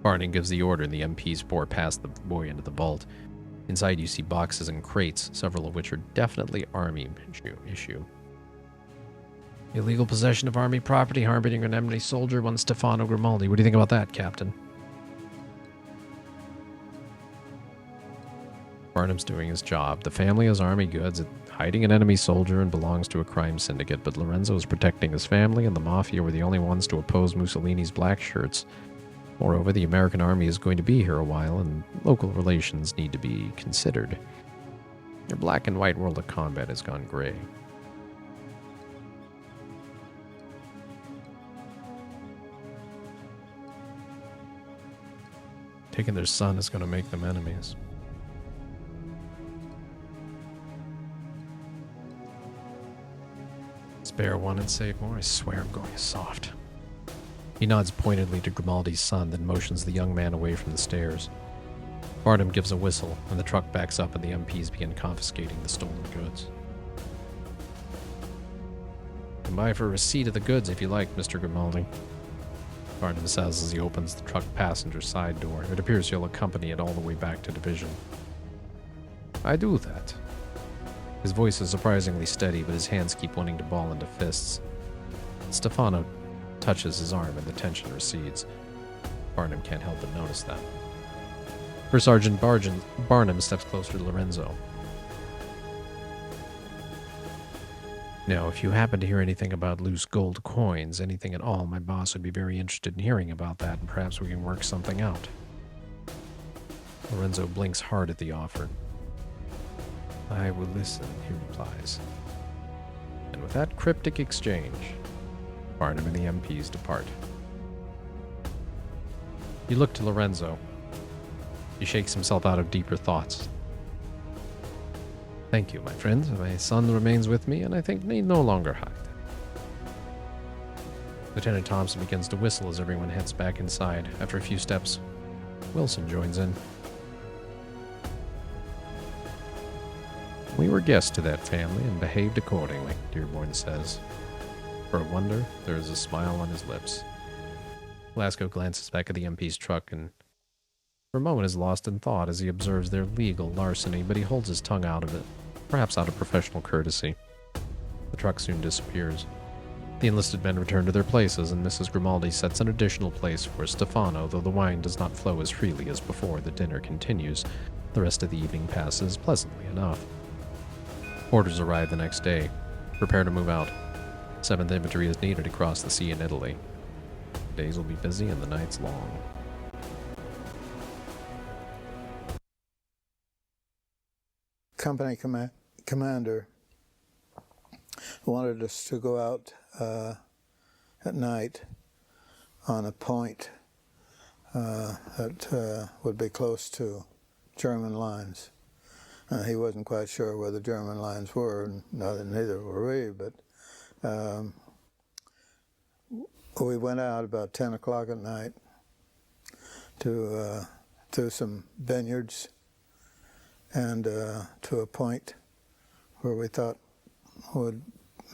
Barnum gives the order and the MPs pour past the boy into the vault. Inside you see boxes and crates, several of which are definitely army issue. Illegal possession of army property, harboring an enemy soldier, one Stefano Grimaldi. What do you think about that, Captain? Barnum's doing his job. The family has army goods, hiding an enemy soldier, and belongs to a crime syndicate, but Lorenzo is protecting his family, and the mafia were the only ones to oppose Mussolini's black shirts. Moreover, the American army is going to be here a while, and local relations need to be considered. Your black and white world of combat has gone gray. Taking their son is going to make them enemies. Spare one and save more? I swear I'm going soft. He nods pointedly to Grimaldi's son, then motions the young man away from the stairs. Barnum gives a whistle, and the truck backs up and the MPs begin confiscating the stolen goods. Come by for a receipt of the goods if you like, Mr. Grimaldi. Barnum says as he opens the truck passenger side door. It appears he'll accompany it all the way back to division. I do that. His voice is surprisingly steady, but his hands keep wanting to ball into fists. Stefano touches his arm and the tension recedes. Barnum can't help but notice that. First Sergeant Barnum steps closer to Lorenzo. Now, if you happen to hear anything about loose gold coins, anything at all, my boss would be very interested in hearing about that, and perhaps we can work something out. Lorenzo blinks hard at the offer. I will listen, he replies. And with that cryptic exchange, Barnum and the MPs depart. You look to Lorenzo. He shakes himself out of deeper thoughts. Thank you, my friend. My son remains with me, and I think need no longer hide. Lieutenant Thompson begins to whistle as everyone heads back inside. After a few steps, Wilson joins in. We were guests to that family and behaved accordingly, Dearborn says. For a wonder, there is a smile on his lips. Glasgow glances back at the MP's truck and for a moment is lost in thought as he observes their legal larceny, but he holds his tongue out of it, perhaps out of professional courtesy. The truck soon disappears. The enlisted men return to their places, and Mrs. Grimaldi sets an additional place for Stefano, though the wine does not flow as freely as before. The dinner continues. The rest of the evening passes pleasantly enough. Orders arrive the next day. Prepare to move out. 7th Infantry is needed across the sea in Italy. Days will be busy and the nights long. Company commander wanted us to go out at night on a point that would be close to German lines. He wasn't quite sure where the German lines were, and neither were we, but we went out about 10 o'clock at night to through some vineyards and to a point where we thought would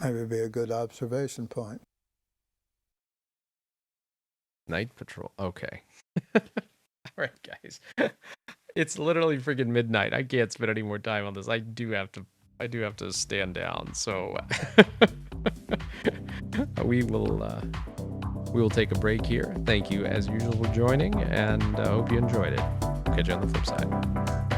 maybe be a good observation point. Night patrol. Okay. All right, guys. It's literally freaking midnight. I can't spend any more time on this. I do have to stand down. So we will take a break here. Thank you as usual for joining, and I hope you enjoyed it. Catch you on the flip side.